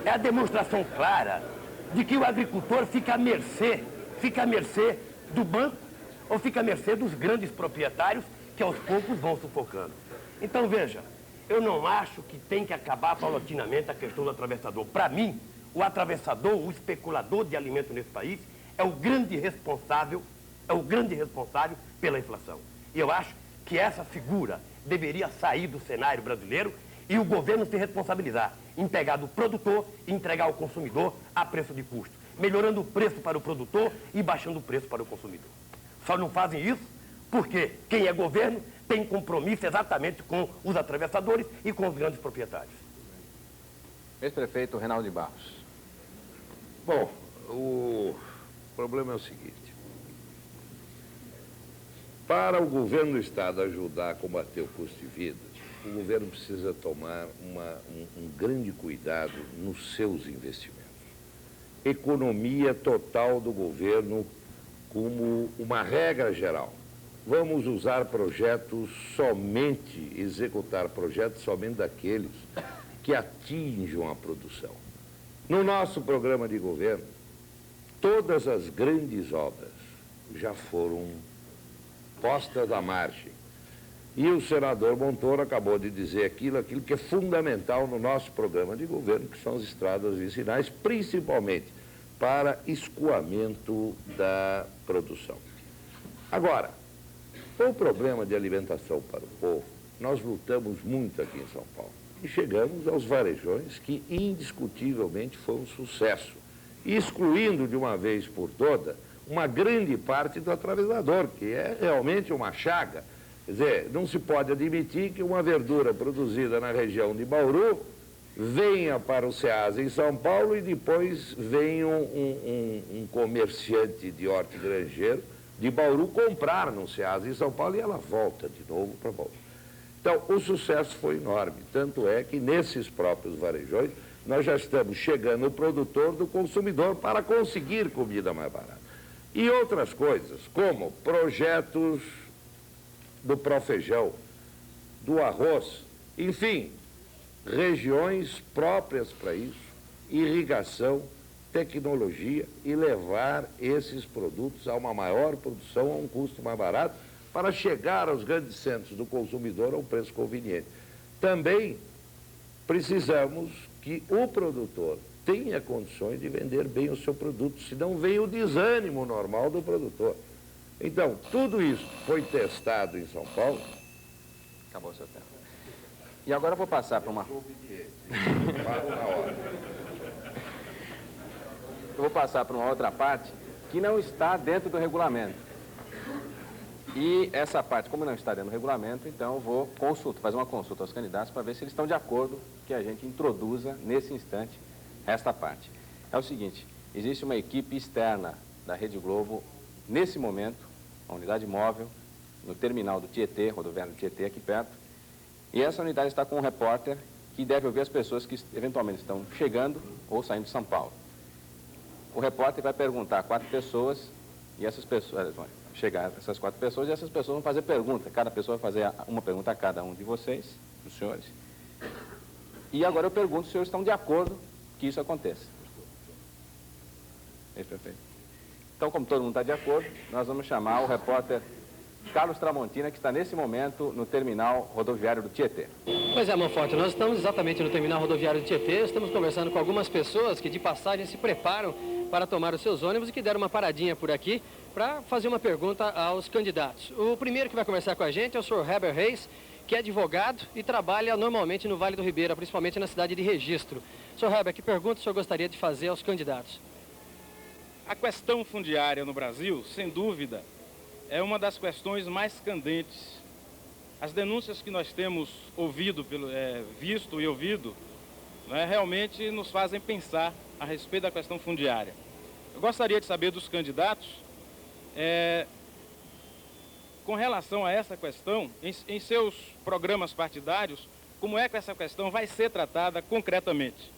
S6: é a demonstração clara de que o agricultor fica à mercê do banco ou fica à mercê dos grandes proprietários que aos poucos vão sufocando. Então, veja, eu não acho que tem que acabar paulatinamente a questão do atravessador. Para mim, o atravessador, o especulador de alimento nesse país, é o grande responsável pela inflação. E eu acho que essa figura deveria sair do cenário brasileiro e o governo se responsabilizar em pegar do produtor e entregar ao consumidor a preço de custo, melhorando o preço para o produtor e baixando o preço para o consumidor. Só não fazem isso porque quem é governo tem compromisso exatamente com os atravessadores e com os grandes proprietários.
S2: Ex-prefeito Reinaldo de Barros.
S5: Bom, o problema é o seguinte. Para o governo do Estado ajudar a combater o custo de vida, o governo precisa tomar um grande cuidado nos seus investimentos. Economia total do governo como uma regra geral. Vamos usar executar projetos somente daqueles que atinjam a produção. No nosso programa de governo, todas as grandes obras já foram postas à margem. E o senador Montoro acabou de dizer aquilo que é fundamental no nosso programa de governo, que são as estradas vicinais, principalmente para escoamento da produção. Agora, o problema de alimentação para o povo, nós lutamos muito aqui em São Paulo. E chegamos aos varejões que indiscutivelmente foi um sucesso, excluindo de uma vez por toda uma grande parte do atravessador, que é realmente uma chaga. Quer dizer, não se pode admitir que uma verdura produzida na região de Bauru venha para o Ceasa em São Paulo e depois venha um comerciante de hortigranjeiro de Bauru comprar no Ceasa em São Paulo e ela volta de novo para Bauru. Então, o sucesso foi enorme, tanto é que nesses próprios varejões nós já estamos chegando ao produtor do consumidor para conseguir comida mais barata. E outras coisas, como projetos do Profeijão, do arroz, enfim, regiões próprias para isso, irrigação, tecnologia e levar esses produtos a uma maior produção a um custo mais barato para chegar aos grandes centros do consumidor a um preço conveniente. Também precisamos que o produtor tenha condições de vender bem o seu produto, senão vem o desânimo normal do produtor. Então, tudo isso foi testado em São Paulo.
S2: Acabou o seu tempo. E agora eu vou passar para uma... Eu vou passar para uma outra parte que não está dentro do regulamento. E essa parte, como não estaria no regulamento, então eu vou fazer uma consulta aos candidatos para ver se eles estão de acordo que a gente introduza, nesse instante, esta parte. É o seguinte, existe uma equipe externa da Rede Globo, nesse momento, uma unidade móvel, no terminal do Tietê, rodoviário do Tietê, aqui perto, e essa unidade está com um repórter que deve ouvir as pessoas que eventualmente estão chegando ou saindo de São Paulo. O repórter vai perguntar a 4 pessoas, e essas pessoas vão chegar essas 4 pessoas, e essas pessoas vão fazer pergunta. Cada pessoa vai fazer uma pergunta a cada um de vocês, dos senhores. E agora eu pergunto se os senhores estão de acordo que isso aconteça. Perfeito. Então, como todo mundo está de acordo, nós vamos chamar o repórter Carlos Tramontina, que está nesse momento no terminal rodoviário do Tietê.
S12: Pois é, Monforte, nós estamos exatamente no terminal rodoviário do Tietê, estamos conversando com algumas pessoas que de passagem se preparam para tomar os seus ônibus e que deram uma paradinha por aqui para fazer uma pergunta aos candidatos. O primeiro que vai conversar com a gente é o senhor Heber Reis, que é advogado e trabalha normalmente no Vale do Ribeira, principalmente na cidade de Registro. Senhor Heber, que pergunta o senhor gostaria de fazer aos candidatos?
S13: A questão fundiária no Brasil, sem dúvida, é uma das questões mais candentes. As denúncias que nós temos visto e ouvido, né, realmente nos fazem pensar a respeito da questão fundiária. Eu gostaria de saber dos candidatos, com relação a essa questão, em seus programas partidários, como é que essa questão vai ser tratada concretamente?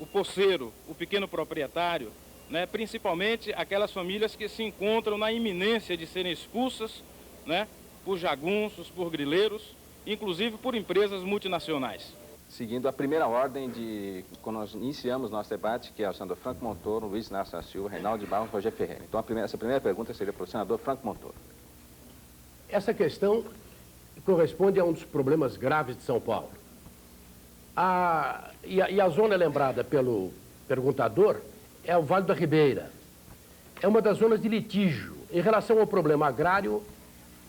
S13: O posseiro, o pequeno proprietário, né, principalmente aquelas famílias que se encontram na iminência de serem expulsas, né, por jagunços, por grileiros, inclusive por empresas multinacionais.
S2: Seguindo a primeira ordem de quando nós iniciamos nosso debate, que é o senador Franco Montoro, Luiz Inácio da Silva, Reinaldo de Barros, Roger Ferreira. Então, essa primeira pergunta seria para o senador Franco Montoro.
S4: Essa questão corresponde a um dos problemas graves de São Paulo. A zona lembrada pelo perguntador é o Vale da Ribeira. É uma das zonas de litígio. Em relação ao problema agrário,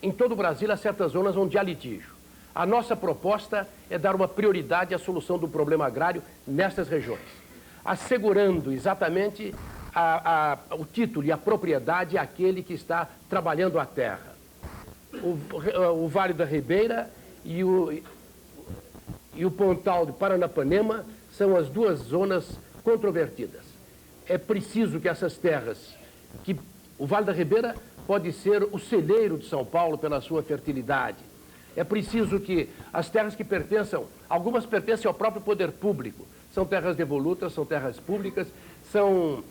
S4: em todo o Brasil há certas zonas onde há litígio. A nossa proposta é dar uma prioridade à solução do problema agrário nestas regiões, assegurando exatamente o título e a propriedade àquele que está trabalhando a terra. O Vale da Ribeira e o Pontal de Paranapanema são as duas zonas controvertidas. É preciso que essas terras, que o Vale da Ribeira pode ser o celeiro de São Paulo pela sua fertilidade. É preciso que as terras que pertençam, algumas pertencem ao próprio poder público, são terras devolutas, são terras públicas, são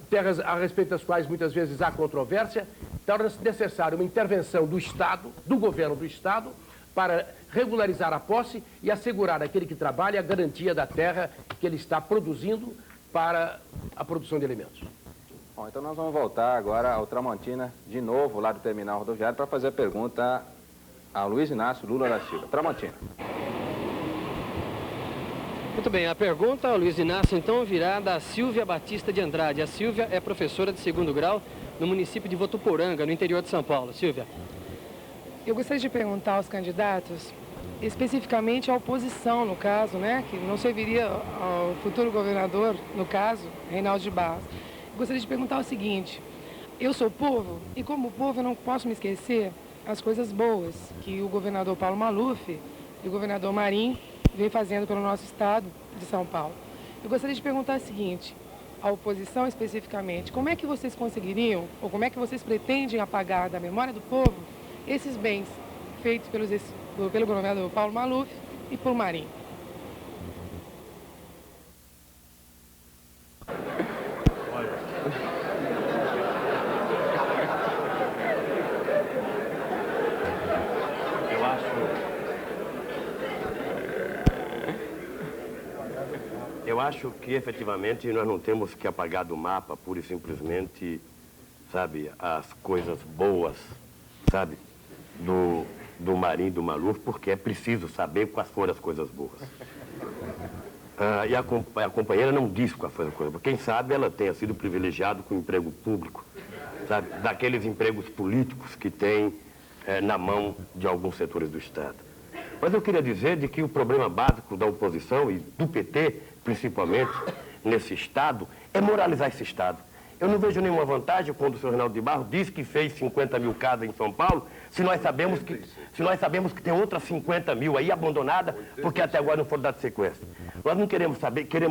S4: terras a respeito das quais muitas vezes há controvérsia, torna-se necessária uma intervenção do Estado, do governo do Estado, para regularizar a posse e assegurar àquele que trabalha a garantia da terra que ele está produzindo para a produção de alimentos.
S2: Bom, então nós vamos voltar agora ao Tramontina, de novo, lá do terminal rodoviário, para fazer a pergunta ao Luiz Inácio Lula da Silva. Tramontina.
S12: Muito bem, a pergunta ao Luiz Inácio, então, virá da Silvia Batista de Andrade. A Silvia é professora de 2º grau no município de Votuporanga, no interior de São Paulo. Silvia.
S14: Eu gostaria de perguntar aos candidatos, especificamente a oposição, no caso, né, que não serviria ao futuro governador, no caso, Reinaldo de Barros. Eu gostaria de perguntar o seguinte: eu sou povo e, como povo, eu não posso me esquecer as coisas boas que o governador Paulo Maluf e o governador Marinho vem fazendo pelo nosso estado de São Paulo. Eu gostaria de perguntar o seguinte, a oposição especificamente, como é que vocês conseguiriam, ou como é que vocês pretendem apagar da memória do povo esses bens feitos pelo governador Paulo Maluf e por Marinho?
S6: Eu acho que, efetivamente, nós não temos que apagar do mapa, pura e simplesmente, sabe, as coisas boas, sabe, do Marinho e do Maluf, porque é preciso saber quais foram as coisas boas. E a companheira não diz quais foram as coisas boas. Quem sabe ela tenha sido privilegiada com emprego público, sabe, daqueles empregos políticos que tem na mão de alguns setores do Estado. Mas eu queria dizer de que o problema básico da oposição e do PT, principalmente nesse Estado, é moralizar esse Estado. Eu não vejo nenhuma vantagem quando o senhor Reinaldo de Barros diz que fez 50 mil casas em São Paulo, Se nós sabemos que tem outras 50 mil aí abandonadas, porque até agora não foram dados sequestro. Nós não queremos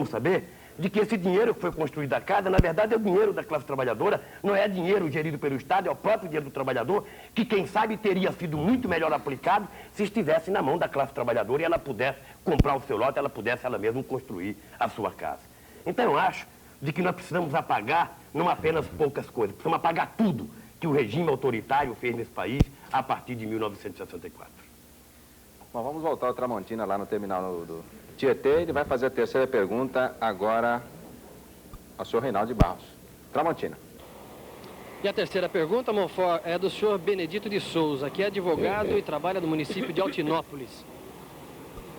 S6: saber de que esse dinheiro que foi construído a casa, na verdade, é o dinheiro da classe trabalhadora, não é dinheiro gerido pelo Estado, é o próprio dinheiro do trabalhador, que, quem sabe, teria sido muito melhor aplicado se estivesse na mão da classe trabalhadora e ela pudesse comprar o seu lote, ela pudesse ela mesma construir a sua casa. Então, eu acho de que nós precisamos apagar não apenas poucas coisas, precisamos apagar tudo que o regime autoritário fez nesse país a partir de 1964.
S2: Bom, vamos voltar ao Tramontina lá no terminal do Tietê. Ele vai fazer a terceira pergunta agora ao senhor Reinaldo de Barros. Tramontina.
S12: E a terceira pergunta, Monfort, é do senhor Benedito de Souza, que é advogado e trabalha no município de Altinópolis.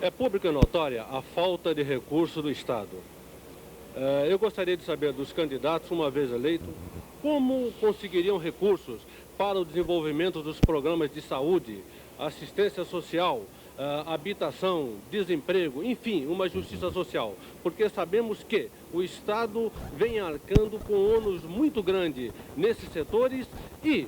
S15: É pública e notória a falta de recurso do Estado. Eu gostaria de saber dos candidatos, uma vez eleitos, como conseguiriam recursos para o desenvolvimento dos programas de saúde, assistência social, habitação, desemprego, enfim, uma justiça social. Porque sabemos que o Estado vem arcando com ônus muito grande nesses setores e,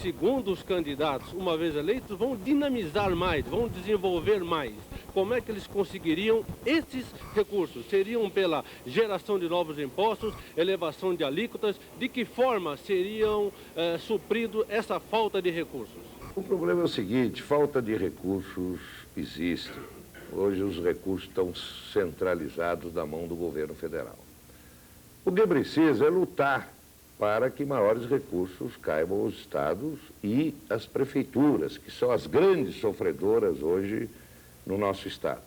S15: segundo os candidatos, uma vez eleitos, vão dinamizar mais, vão desenvolver mais. Como é que eles conseguiriam esses recursos? Seriam pela geração de novos impostos, elevação de alíquotas? De que forma seriam suprido essa falta de recursos?
S5: O problema é o seguinte, falta de recursos existe. Hoje os recursos estão centralizados na mão do governo federal. O que precisa é lutar para que maiores recursos caibam aos estados e às prefeituras, que são as grandes sofredoras hoje no nosso estado.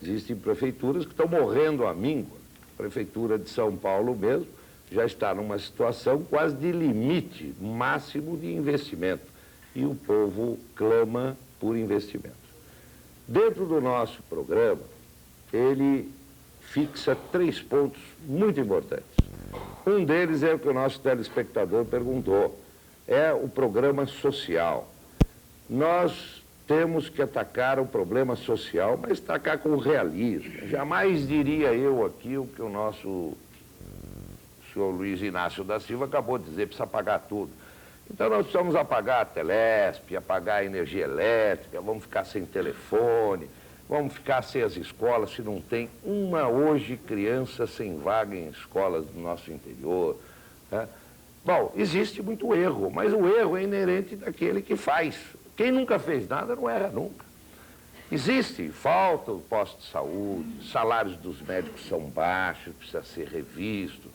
S5: Existem prefeituras que estão morrendo à míngua. A prefeitura de São Paulo mesmo já está numa situação quase de limite máximo de investimento. E o povo clama por investimento. Dentro do nosso programa, ele fixa 3 pontos muito importantes. Um deles é o que o nosso telespectador perguntou, é o programa social. Nós temos que atacar o problema social, mas atacar com realismo. Jamais diria eu aqui o que o nosso senhor Luiz Inácio da Silva acabou de dizer, precisa apagar tudo. Então nós precisamos apagar a Telesp, apagar a energia elétrica, vamos ficar sem telefone, vamos ficar sem as escolas, se não tem uma hoje criança sem vaga em escolas do nosso interior. Né? Bom, existe muito erro, mas o erro é inerente daquele que faz. Quem nunca fez nada não erra nunca. Existe, falta o posto de saúde, salários dos médicos são baixos, precisa ser revisto.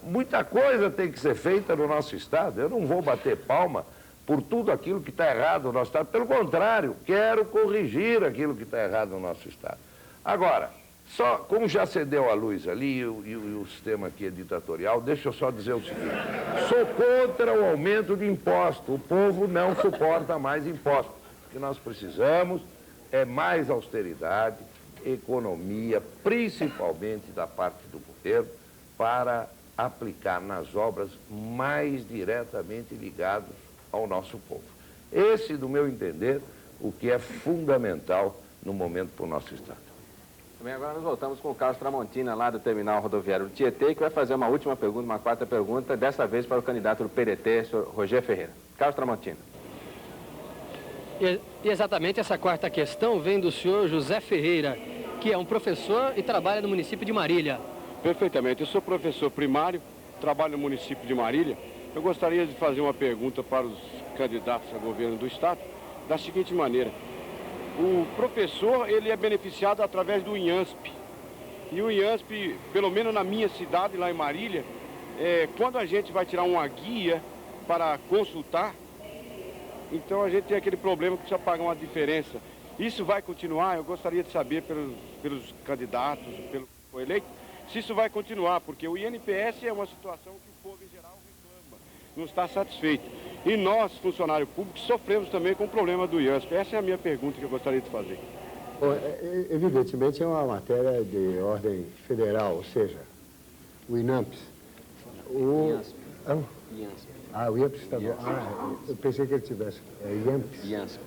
S5: Muita coisa tem que ser feita no nosso estado. Eu não vou bater palma por tudo aquilo que está errado no nosso estado. Pelo contrário, quero corrigir aquilo que está errado no nosso estado. Agora, só como já acendeu a luz ali e o sistema aqui é ditatorial, deixa eu só dizer o seguinte. Sou contra o aumento de impostos. O povo não suporta mais impostos. O que nós precisamos é mais austeridade, economia, principalmente da parte do governo, para aplicar nas obras mais diretamente ligados ao nosso povo. Esse, do meu entender, o que é fundamental no momento para o nosso estado.
S2: Também agora nós voltamos com o Carlos Tramontina, lá do terminal rodoviário do Tietê, que vai fazer uma última pergunta, uma quarta pergunta, dessa vez para o candidato do PDT, senhor Roger Ferreira. Carlos Tramontina.
S12: E exatamente essa quarta questão vem do senhor José Ferreira, que é um professor e trabalha no município de Marília.
S16: Perfeitamente. Eu sou professor primário, trabalho no município de Marília. Eu gostaria de fazer uma pergunta para os candidatos a governo do estado, da seguinte maneira. O professor, ele é beneficiado através do INHASP. E o INHASP, pelo menos na minha cidade, lá em Marília, quando a gente vai tirar uma guia para consultar, então a gente tem aquele problema que precisa pagar uma diferença. Isso vai continuar? Eu gostaria de saber pelos candidatos, pelo eleito, se isso vai continuar, porque o INPS é uma situação que o povo em geral reclama, não está satisfeito. E nós, funcionários públicos, sofremos também com o problema do IASP. Essa é a minha pergunta que eu gostaria de fazer.
S1: Bom, evidentemente é uma matéria de ordem federal, ou seja, o INAMPS. O IAMPS estadual. Eu pensei que ele tivesse. É IAMPS.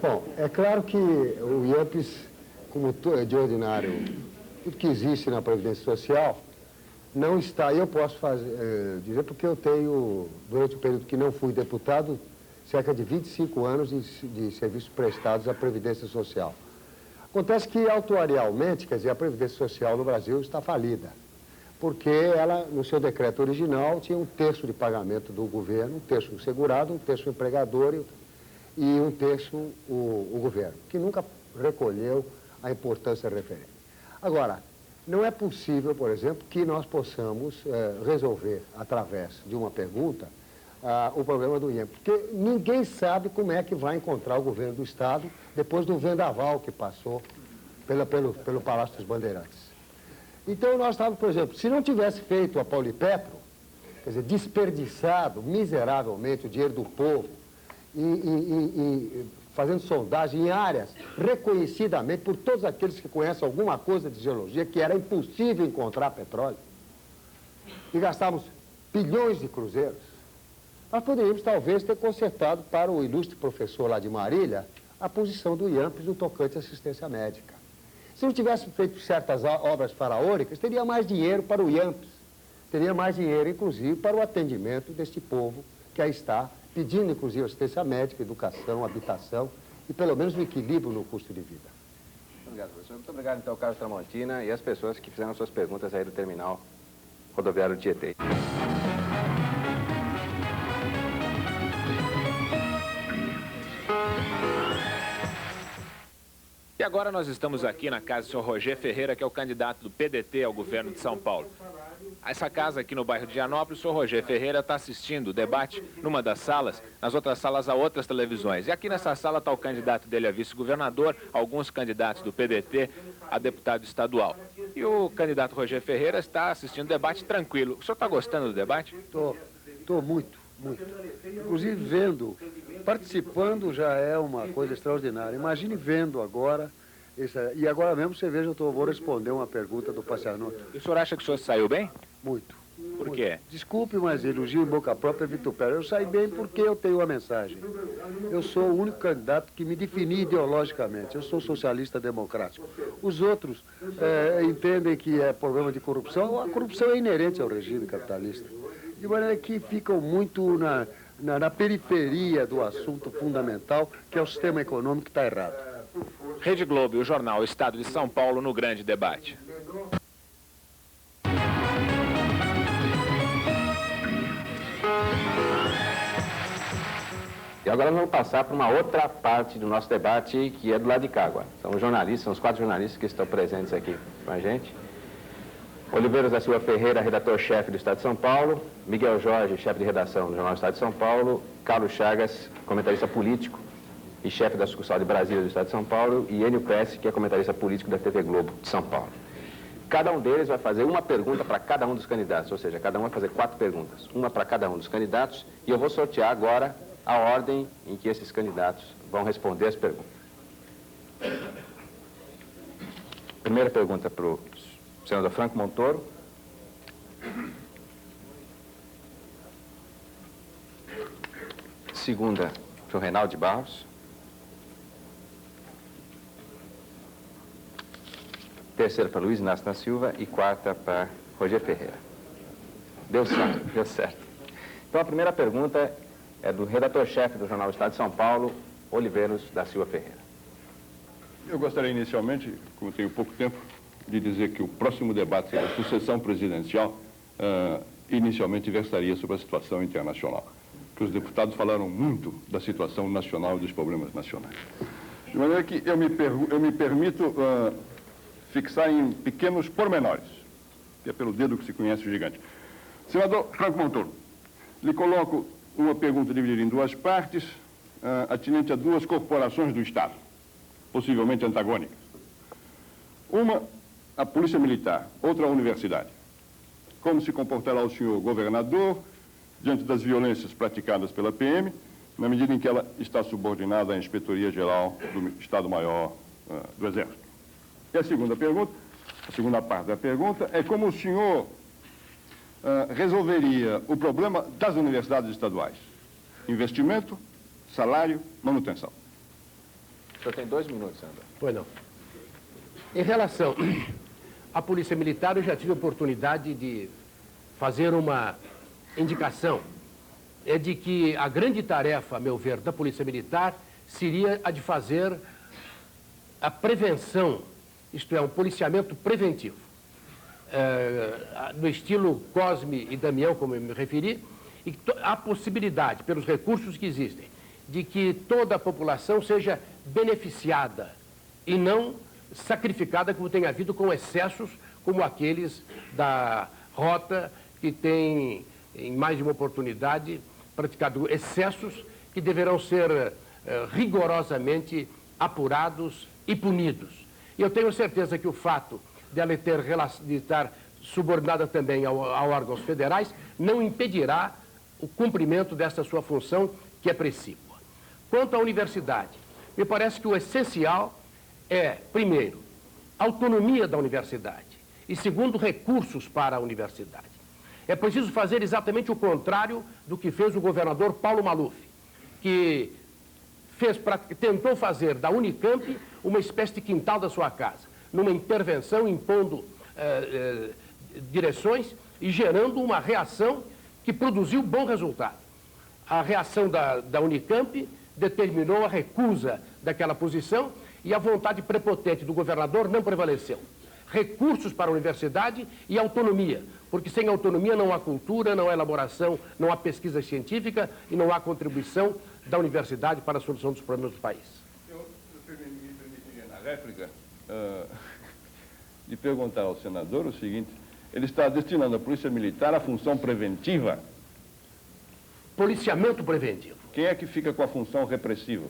S1: Bom, é claro que o IAMPS, como de ordinário, tudo que existe na Previdência Social, não está, eu posso dizer porque eu tenho, durante o período que não fui deputado, cerca de 25 anos de serviços prestados à Previdência Social. Acontece que, autuarialmente, quer dizer, a Previdência Social no Brasil está falida, porque ela, no seu decreto original, tinha 1/3 de pagamento do governo, 1/3 o segurado, 1/3 o empregador e 1/3 o governo, que nunca recolheu a importância referente. Agora, não é possível, por exemplo, que nós possamos resolver, através de uma pergunta, o problema do IEM, porque ninguém sabe como é que vai encontrar o governo do Estado depois do vendaval que passou pelo Palácio dos Bandeirantes. Então, nós estávamos, por exemplo, se não tivesse feito a Paulipetro, quer dizer, desperdiçado miseravelmente o dinheiro do povo e fazendo sondagem em áreas reconhecidamente por todos aqueles que conhecem alguma coisa de geologia, que era impossível encontrar petróleo, e gastávamos bilhões de cruzeiros, nós poderíamos talvez ter consertado para o ilustre professor lá de Marília a posição do IAMPES no tocante à assistência médica. Se não tivesse feito certas obras faraônicas, teria mais dinheiro para o IAMPES, teria mais dinheiro, inclusive, para o atendimento deste povo que aí está, pedindo, inclusive, assistência médica, educação, habitação e, pelo menos, um equilíbrio no custo de vida.
S2: Obrigado, professor. Muito obrigado, então, Carlos Tramontina e as pessoas que fizeram suas perguntas aí do terminal rodoviário de Tietê. E agora nós estamos aqui na casa do senhor Roger Ferreira, que é o candidato do PDT ao governo de São Paulo. Essa casa aqui no bairro de Higienópolis, o senhor Roger Ferreira está assistindo o debate numa das salas, nas outras salas há outras televisões. E aqui nessa sala está o candidato dele a vice-governador, alguns candidatos do PDT a deputado estadual. E o candidato Roger Ferreira está assistindo o debate tranquilo. O senhor está gostando do debate?
S17: Estou muito. Inclusive vendo, participando já é uma coisa extraordinária. Imagine vendo agora, e agora mesmo você veja, eu vou responder uma pergunta do Passanuto.
S2: E o senhor acha que o senhor saiu bem?
S17: Muito.
S2: Por quê?
S17: Desculpe, mas elogio em boca própria é vitupério. Eu saí bem porque eu tenho uma mensagem. Eu sou o único candidato que me defini ideologicamente. Eu sou socialista democrático. Os outros entendem que é problema de corrupção. A corrupção é inerente ao regime capitalista. De maneira que ficam muito na periferia do assunto fundamental, que é o sistema econômico que está errado.
S2: Rede Globo e o jornal O Estado de São Paulo no grande debate. E agora nós vamos passar para uma outra parte do nosso debate, que é do lado de cá agora. São os jornalistas, são os 4 jornalistas que estão presentes aqui com a gente. Oliveiros da Silva Ferreira, redator-chefe do Estado de São Paulo. Miguel Jorge, chefe de redação do Jornal do Estado de São Paulo. Carlos Chagas, comentarista político e chefe da sucursal de Brasília do Estado de São Paulo. E Enio Pesce, que é comentarista político da TV Globo de São Paulo. Cada um deles vai fazer uma pergunta para cada um dos candidatos, ou seja, cada um vai fazer 4 perguntas, uma para cada um dos candidatos, e eu vou sortear agora a ordem em que esses candidatos vão responder as perguntas. Primeira pergunta para o senador Franco Montoro. Segunda para o Reinaldo de Barros. Terceira para Luiz Inácio da Silva e quarta para Roger Ferreira. Deu certo, deu certo. Então a primeira pergunta é do redator-chefe do Jornal do Estado de São Paulo, Oliveiros da Silva Ferreira.
S16: Eu gostaria inicialmente, como tenho pouco tempo, de dizer que o próximo debate sobre a sucessão presidencial inicialmente versaria sobre a situação internacional. Que os deputados falaram muito da situação nacional e dos problemas nacionais. De maneira que eu me permito fixar em pequenos pormenores, que é pelo dedo que se conhece o gigante. Senador Franco Montoro, lhe coloco uma pergunta dividida em 2 partes, atinente a 2 corporações do Estado, possivelmente antagônicas. Uma, a Polícia Militar, outra, a Universidade. Como se comportará o senhor governador diante das violências praticadas pela PM, na medida em que ela está subordinada à Inspetoria Geral do Estado-Maior do Exército? E a segunda pergunta, a segunda parte da pergunta, é como o senhor resolveria o problema das universidades estaduais? Investimento, salário, manutenção.
S2: O senhor tem 2 minutos, senador.
S4: Pois não. Em relação à Polícia Militar, eu já tive a oportunidade de fazer uma indicação é de que a grande tarefa, a meu ver, da Polícia Militar seria a de fazer a prevenção, isto é, um policiamento preventivo. No estilo Cosme e Damião, como eu me referi, e há possibilidade, pelos recursos que existem, de que toda a população seja beneficiada e não sacrificada, como tem havido com excessos como aqueles da rota, que tem, em mais de uma oportunidade, praticado excessos que deverão ser rigorosamente apurados e punidos. E eu tenho certeza que o fato de ela de estar subordinada também a órgãos federais não impedirá o cumprimento dessa sua função, que é precípua. Quanto à universidade, me parece que o essencial é, primeiro, autonomia da universidade e, segundo, recursos para a universidade. É preciso fazer exatamente o contrário do que fez o governador Paulo Maluf, que tentou fazer da Unicamp uma espécie de quintal da sua casa, numa intervenção impondo direções e gerando uma reação que produziu bom resultado. A reação da Unicamp determinou a recusa daquela posição e a vontade prepotente do governador não prevaleceu. Recursos para a universidade e autonomia, porque sem autonomia não há cultura, não há elaboração, não há pesquisa científica e não há contribuição da universidade para a solução dos problemas do país.
S16: Me permitiria, na réplica, de perguntar ao senador o seguinte: ele está destinando a Polícia Militar à função preventiva?
S4: Policiamento preventivo.
S16: Quem é que fica com a função repressiva?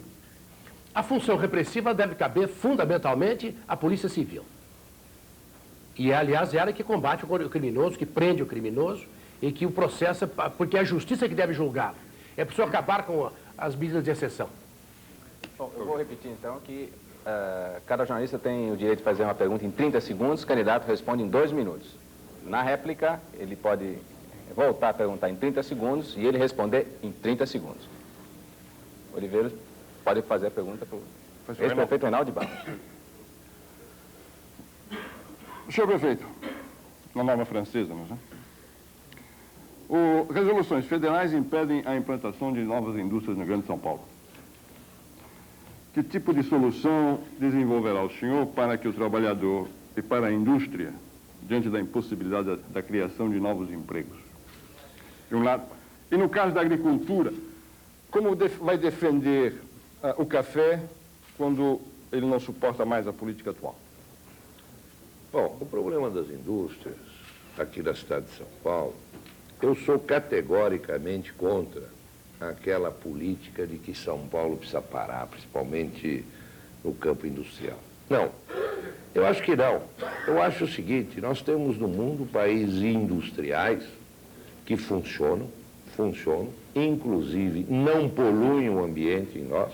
S4: A função repressiva deve caber fundamentalmente à Polícia Civil. E, aliás, ela que combate o criminoso, que prende o criminoso e que o processa, porque é a justiça que deve julgá-lo. É preciso acabar com as medidas de exceção.
S2: Bom, eu vou repetir, então, que cada jornalista tem o direito de fazer uma pergunta em 30 segundos, o candidato responde em 2 minutos. Na réplica, ele pode voltar a perguntar em 30 segundos e ele responder em 30 segundos. Oliveira pode fazer a pergunta para o ex-prefeito Reinaldo de Barros.
S16: Senhor prefeito, na norma francesa, não é? Resoluções federais impedem a implantação de novas indústrias no Grande São Paulo. Que tipo de solução desenvolverá o senhor para que o trabalhador e para a indústria, diante da impossibilidade da criação de novos empregos? De um lado. E no caso da agricultura, como vai defender o café quando ele não suporta mais a política atual?
S5: Bom, o problema das indústrias aqui da cidade de São Paulo, eu sou categoricamente contra aquela política de que São Paulo precisa parar, principalmente no campo industrial. Não, eu acho que não. Eu acho o seguinte: nós temos no mundo países industriais que funcionam, inclusive não poluem o ambiente em nós.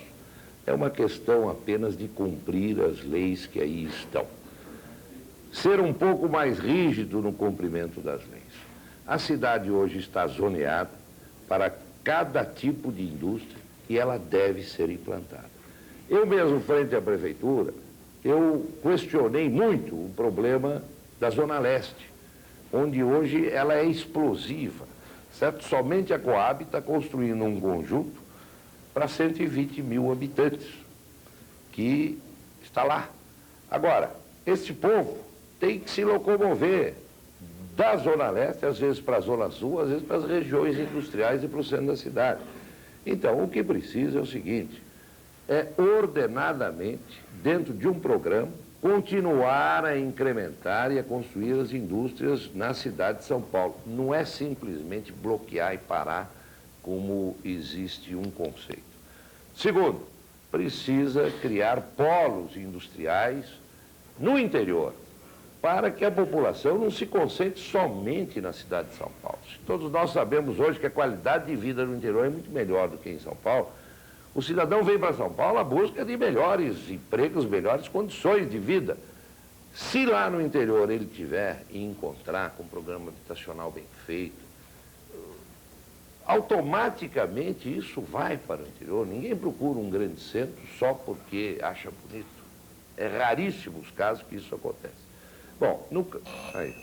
S5: É uma questão apenas de cumprir as leis que aí estão. Ser um pouco mais rígido no cumprimento das leis. A cidade hoje está zoneada para cada tipo de indústria e ela deve ser implantada. Eu mesmo, frente à prefeitura, eu questionei muito o problema da Zona Leste, onde hoje ela é explosiva, certo? Somente a Coab está construindo um conjunto para 120 mil habitantes, que está lá. Agora, esse povo tem que se locomover da Zona Leste, às vezes para a Zona Sul, às vezes para as regiões industriais e para o centro da cidade. Então, o que precisa é o seguinte: é ordenadamente, dentro de um programa, continuar a incrementar e a construir as indústrias na cidade de São Paulo. Não é simplesmente bloquear e parar, como existe um conceito. Segundo, precisa criar polos industriais no interior, para que a população não se concentre somente na cidade de São Paulo. Todos nós sabemos hoje que a qualidade de vida no interior é muito melhor do que em São Paulo. O cidadão vem para São Paulo à busca de melhores empregos, melhores condições de vida. Se lá no interior ele tiver e encontrar com um programa habitacional bem feito, automaticamente isso vai para o interior. Ninguém procura um grande centro só porque acha bonito. É raríssimo os casos que isso acontece. Bom, nunca... Aí.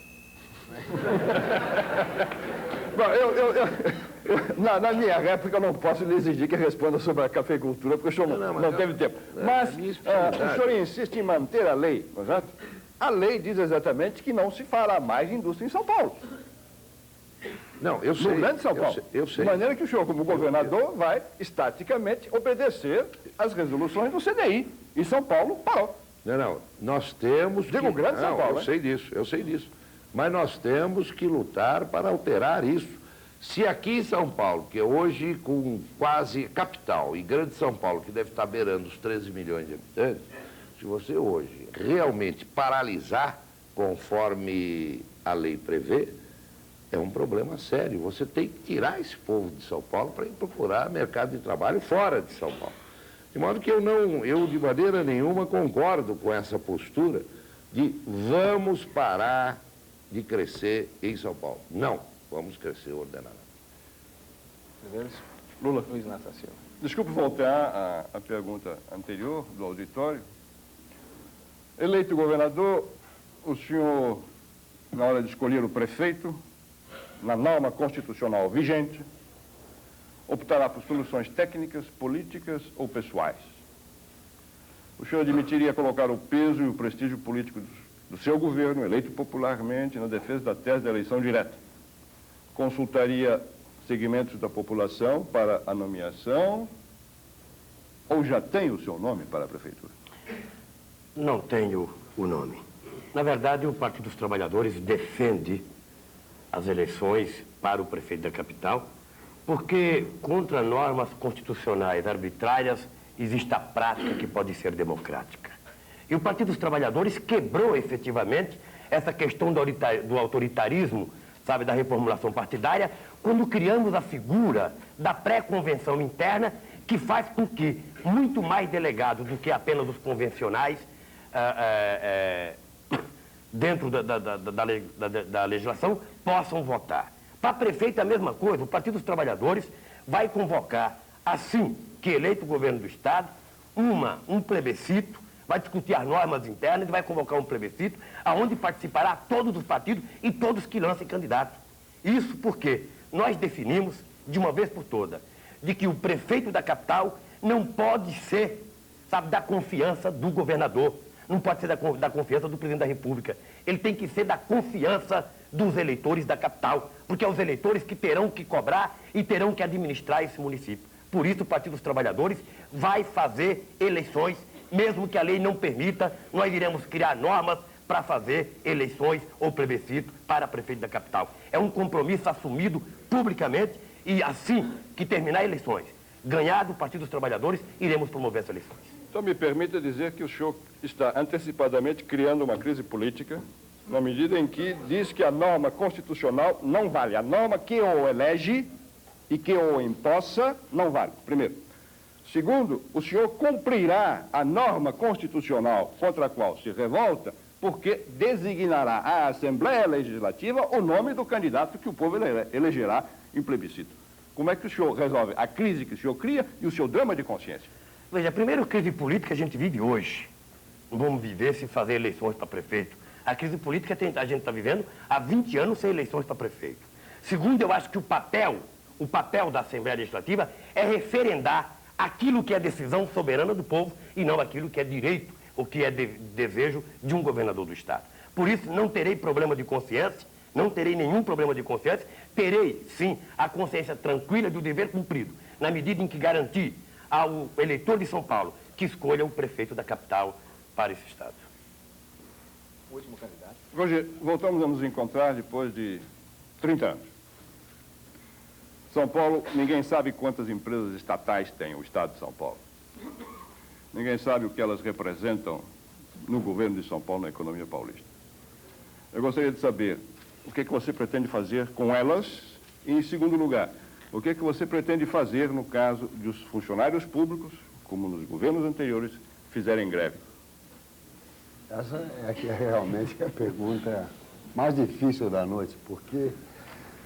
S16: Bom,
S18: Na minha réplica, eu não posso lhe exigir que responda sobre a cafeicultura, porque o senhor não teve tempo. Mas o senhor insiste em manter a lei, não é certo? A lei diz exatamente que não se fará mais indústria em São Paulo.
S5: Não, eu sei.
S18: No grande São Paulo.
S5: Eu sei.
S18: De maneira que o senhor, como governador, vai, estaticamente, obedecer às resoluções do CDI. E São Paulo parou.
S5: Não, nós temos
S18: Digo grande São Paulo,
S5: eu sei disso. Mas nós temos que lutar para alterar isso. Se aqui em São Paulo, que é hoje com quase capital, e grande São Paulo, que deve estar beirando os 13 milhões de habitantes, se você hoje realmente paralisar, conforme a lei prevê, é um problema sério. Você tem que tirar esse povo de São Paulo para ir procurar mercado de trabalho fora de São Paulo. De modo que eu de maneira nenhuma concordo com essa postura de vamos parar de crescer em São Paulo. Não, vamos crescer ordenadamente.
S18: Lula.
S2: Luiz Inácio Silva.
S18: Desculpe voltar à pergunta anterior do auditório. Eleito governador, o senhor, na hora de escolher o prefeito, na norma constitucional vigente, optará por soluções técnicas, políticas ou pessoais. O senhor admitiria colocar o peso e o prestígio político do seu governo, eleito popularmente, na defesa da tese da eleição direta. Consultaria segmentos da população para a nomeação ou já tem o seu nome para a prefeitura?
S6: Não tenho o nome. Na verdade, o Partido dos Trabalhadores defende as eleições para o prefeito da capital, porque contra normas constitucionais arbitrárias existe a prática que pode ser democrática. E o Partido dos Trabalhadores quebrou efetivamente essa questão do autoritarismo, sabe, da reformulação partidária, quando criamos a figura da pré-convenção interna, que faz com que muito mais delegados do que apenas os convencionais dentro da legislação possam votar. Para prefeito é a mesma coisa. O Partido dos Trabalhadores vai convocar, assim que eleito o governo do Estado, um plebiscito, vai discutir as normas internas e vai convocar um plebiscito onde participará todos os partidos e todos que lancem candidatos. Isso porque nós definimos, de uma vez por todas, de que o prefeito da capital não pode ser, sabe, da confiança do governador, não pode ser da confiança do presidente da República. Ele tem que ser da confiança dos eleitores da capital, porque é os eleitores que terão que cobrar e terão que administrar esse município. Por isso, o Partido dos Trabalhadores vai fazer eleições, mesmo que a lei não permita, nós iremos criar normas para fazer eleições ou plebiscito para prefeito da capital. É um compromisso assumido publicamente e assim que terminar eleições, ganhado o Partido dos Trabalhadores, iremos promover essas eleições.
S18: Então me permita dizer que o senhor está antecipadamente criando uma crise política, na medida em que diz que a norma constitucional não vale. A norma que o elege e que o empossa não vale, primeiro. Segundo, o senhor cumprirá a norma constitucional contra a qual se revolta, porque designará à Assembleia Legislativa o nome do candidato que o povo elegerá em plebiscito. Como é que o senhor resolve a crise que o senhor cria e o seu drama de consciência?
S6: Veja, a primeira crise política a gente vive hoje. Não vamos viver sem fazer eleições para prefeito. A crise política a gente está vivendo há 20 anos sem eleições para prefeito. Segundo, eu acho que o papel da Assembleia Legislativa é referendar aquilo que é decisão soberana do povo e não aquilo que é direito ou que é desejo de um governador do Estado. Por isso, não terei problema de consciência, não terei nenhum problema de consciência, terei, sim, a consciência tranquila do dever cumprido, na medida em que garantir ao eleitor de São Paulo que escolha o prefeito da capital para esse Estado.
S2: O último candidato.
S18: Roger, voltamos a nos encontrar depois de 30 anos. São Paulo, ninguém sabe quantas empresas estatais tem o Estado de São Paulo. Ninguém sabe o que elas representam no governo de São Paulo, na economia paulista. Eu gostaria de saber o que você pretende fazer com elas e, em segundo lugar, o que você pretende fazer no caso dos funcionários públicos, como nos governos anteriores, fizerem greve.
S1: Essa é que é realmente a pergunta mais difícil da noite, porque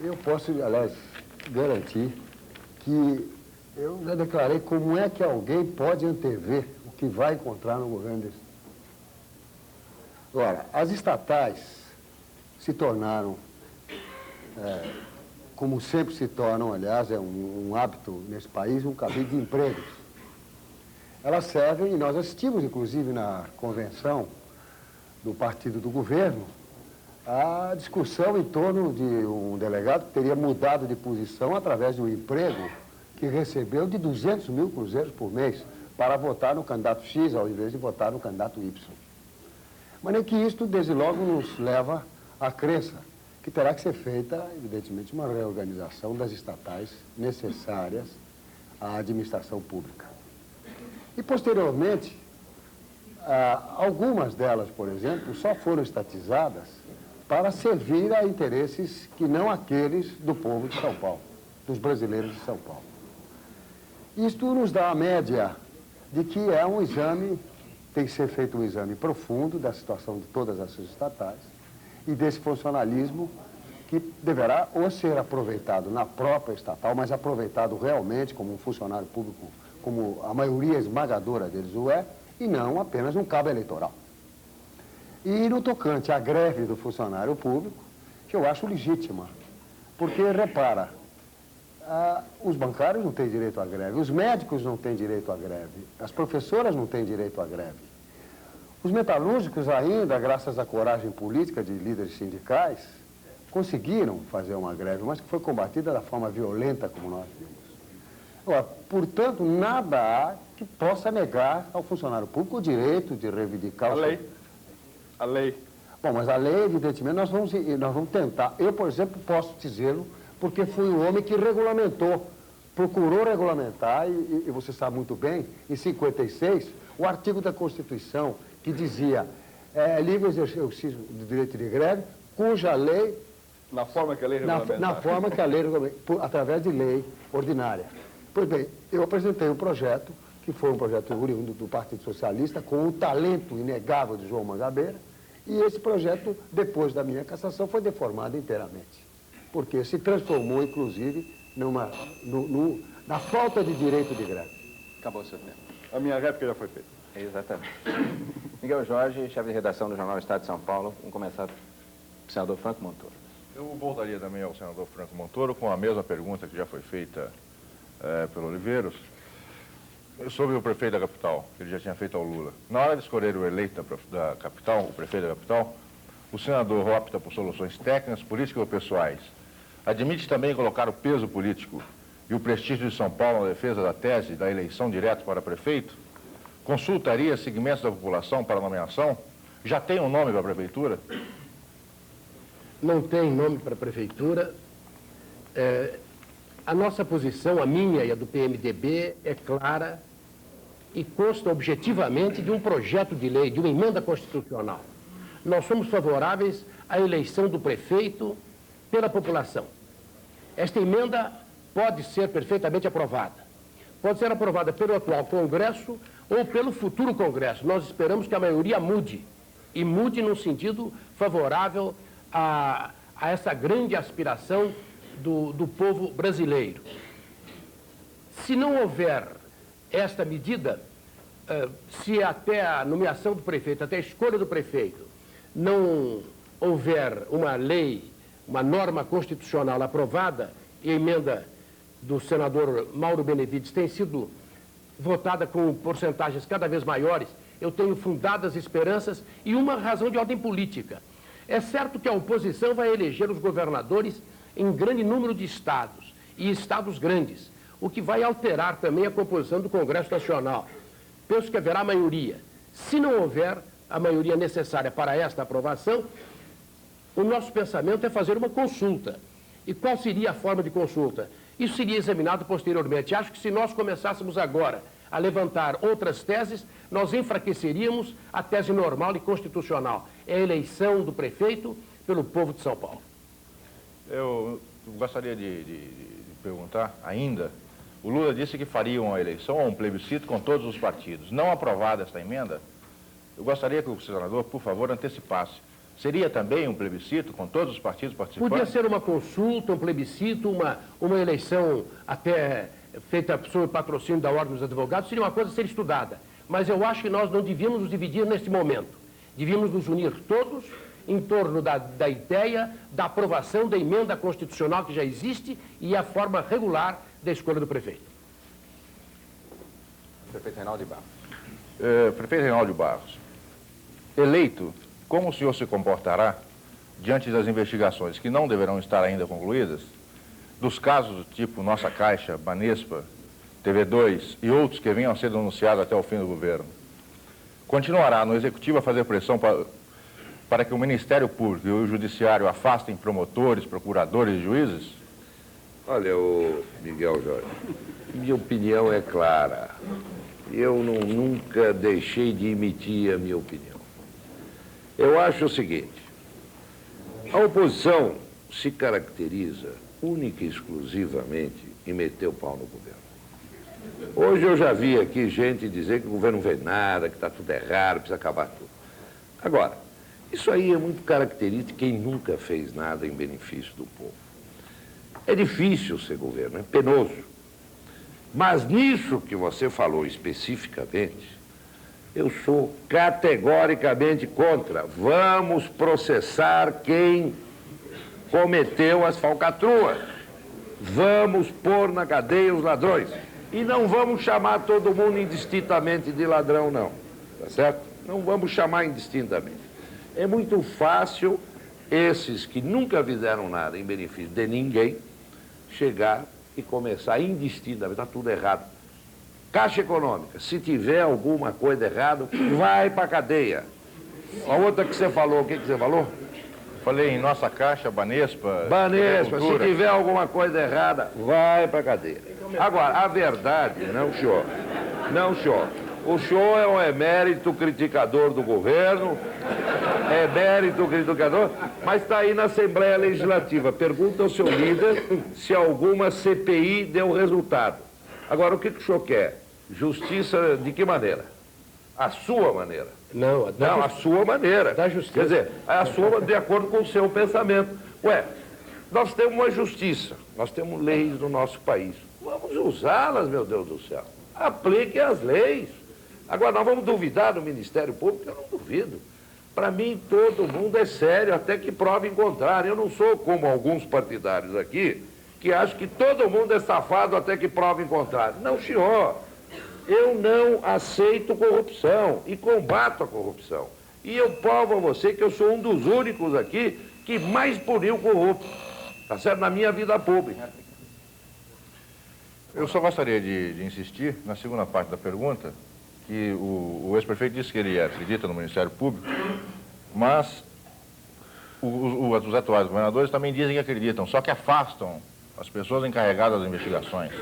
S1: eu posso, aliás, garantir que eu já declarei como é que alguém pode antever o que vai encontrar no governo desse. Agora, as estatais se tornaram como sempre se tornam, aliás, é um hábito nesse país, um cabide de empregos. Elas servem, e nós assistimos, inclusive, na convenção do partido do governo, a discussão em torno de um delegado que teria mudado de posição através de um emprego que recebeu de 200 mil cruzeiros por mês para votar no candidato X ao invés de votar no candidato Y. Mas nem que isto, desde logo, nos leva à crença que terá que ser feita, evidentemente, uma reorganização das estatais necessárias à administração pública. E, posteriormente, algumas delas, por exemplo, só foram estatizadas para servir a interesses que não aqueles do povo de São Paulo, dos brasileiros de São Paulo. Isto nos dá a média de que é um exame, tem que ser feito um exame profundo da situação de todas essas estatais e desse funcionalismo que deverá ou ser aproveitado na própria estatal, mas aproveitado realmente como um funcionário público, como a maioria esmagadora deles o é, e não apenas um cabo eleitoral. E no tocante à greve do funcionário público, que eu acho legítima, porque, repara, os bancários não têm direito à greve, os médicos não têm direito à greve, as professoras não têm direito à greve. Os metalúrgicos ainda, graças à coragem política de líderes sindicais, conseguiram fazer uma greve, mas que foi combatida da forma violenta como nós vimos. Agora, portanto, nada há que possa negar ao funcionário público o direito de reivindicar...
S18: A lei.
S1: Bom, mas a lei, evidentemente, nós vamos tentar. Eu, por exemplo, posso dizê-lo, porque fui um homem que regulamentou, procurou regulamentar, e você sabe muito bem, em 56, o artigo da Constituição que dizia livre exercício do direito de greve, cuja lei...
S18: Na forma que a lei regulamenta.
S1: Na forma que a lei regulamenta, através de lei ordinária. Pois bem, eu apresentei um projeto, que foi um projeto oriundo do Partido Socialista, com o talento inegável de João Mangabeira, e esse projeto, depois da minha cassação, foi deformado inteiramente. Porque se transformou, inclusive, na falta de direito de greve.
S2: Acabou o seu tempo.
S18: A minha réplica já foi feita.
S2: Exatamente. Miguel Jorge, chefe de redação do Jornal Estado de São Paulo. Vamos começar com o senador Franco Montoro.
S18: Eu voltaria também ao senador Franco Montoro com a mesma pergunta que já foi feita pelo Oliveiros, sobre o prefeito da capital, que ele já tinha feito ao Lula. Na hora de escolher o eleito da capital, o prefeito da capital, o senador opta por soluções técnicas, políticas ou pessoais. Admite também colocar o peso político e o prestígio de São Paulo na defesa da tese da eleição direta para prefeito? Consultaria segmentos da população para nomeação? Já tem um nome para a prefeitura?
S4: Não tem nome para a prefeitura. A nossa posição, a minha e a do PMDB, é clara e consta objetivamente de um projeto de lei, de uma emenda constitucional. Nós somos favoráveis à eleição do prefeito pela população. Esta emenda pode ser perfeitamente aprovada. Pode ser aprovada pelo atual Congresso ou pelo futuro Congresso. Nós esperamos que a maioria mude, e mude num sentido favorável a essa grande aspiração do povo brasileiro. Se não houver esta medida, se até a nomeação do prefeito, até a escolha do prefeito, não houver uma lei, uma norma constitucional aprovada, e a emenda do senador Mauro Benevides tem sido votada com porcentagens cada vez maiores, eu tenho fundadas esperanças e uma razão de ordem política. É certo que a oposição vai eleger os governadores em grande número de estados, e estados grandes, o que vai alterar também a composição do Congresso Nacional. Penso que haverá maioria. Se não houver a maioria necessária para esta aprovação, o nosso pensamento é fazer uma consulta. E qual seria a forma de consulta? Isso seria examinado posteriormente. Acho que se nós começássemos agora a levantar outras teses, nós enfraqueceríamos a tese normal e constitucional. É a eleição do prefeito pelo povo de São Paulo.
S18: Eu gostaria de perguntar ainda, o Lula disse que faria uma eleição ou um plebiscito com todos os partidos. Não aprovada esta emenda, eu gostaria que o senador, por favor, antecipasse. Seria também um plebiscito com todos os partidos participando?
S4: Podia ser uma consulta, um plebiscito, uma eleição até feita sob patrocínio da Ordem dos Advogados, seria uma coisa a ser estudada. Mas eu acho que nós não devíamos nos dividir neste momento. Devíamos nos unir todos em torno da ideia da aprovação da emenda constitucional que já existe e a forma regular da escolha do prefeito.
S2: Prefeito Reinaldo de Barros.
S19: Prefeito Reinaldo de Barros, eleito, como o senhor se comportará diante das investigações que não deverão estar ainda concluídas, dos casos do tipo Nossa Caixa, Banespa, TV2 e outros que venham a ser denunciados até o fim do governo? Continuará no Executivo a fazer pressão para que o Ministério Público e o Judiciário afastem promotores, procuradores e juízes?
S5: Olha, Miguel Jorge, minha opinião é clara. Eu nunca deixei de emitir a minha opinião. Eu acho o seguinte, a oposição se caracteriza única e exclusivamente em meter o pau no governo. Hoje eu já vi aqui gente dizer que o governo não vê nada, que está tudo errado, precisa acabar tudo. Agora, isso aí é muito característico de quem nunca fez nada em benefício do povo. É difícil ser governo, é penoso. Mas nisso que você falou especificamente, eu sou categoricamente contra. Vamos processar quem cometeu as falcatruas. Vamos pôr na cadeia os ladrões. E não vamos chamar todo mundo indistintamente de ladrão, não. Tá certo? Não vamos chamar indistintamente. É muito fácil esses que nunca fizeram nada em benefício de ninguém chegar e começar indistintamente. Está tudo errado. Caixa Econômica, se tiver alguma coisa errada, vai para a cadeia. A outra que você falou, o que você falou?
S19: Falei em Nossa Caixa, Banespa...
S5: Banespa, se tiver alguma coisa errada, vai para a cadeia. Agora, a verdade, não, senhor. Não, senhor. O senhor é um emérito criticador do governo, emérito criticador, mas está aí na Assembleia Legislativa. Pergunta ao seu líder se alguma CPI deu resultado. Agora, o que o senhor quer? Justiça de que maneira? A sua maneira.
S4: Não,
S5: a sua maneira.
S4: Da justiça.
S5: Quer dizer, a sua de acordo com o seu pensamento. Ué, nós temos uma justiça, nós temos leis no nosso país. Vamos usá-las, meu Deus do céu. Apliquem as leis. Agora, nós vamos duvidar do Ministério Público? Eu não duvido. Para mim, todo mundo é sério, até que prove em contrário. Eu não sou como alguns partidários aqui, que acham que todo mundo é safado até que prove em contrário. Não, senhor. Eu não aceito corrupção e combato a corrupção. E eu provo a você que eu sou um dos únicos aqui que mais puniu corrupto, tá certo? Na minha vida pública.
S19: Eu só gostaria de insistir na segunda parte da pergunta, que o ex-prefeito disse que ele acredita no Ministério Público, mas os atuais governadores também dizem que acreditam, só que afastam as pessoas encarregadas das investigações.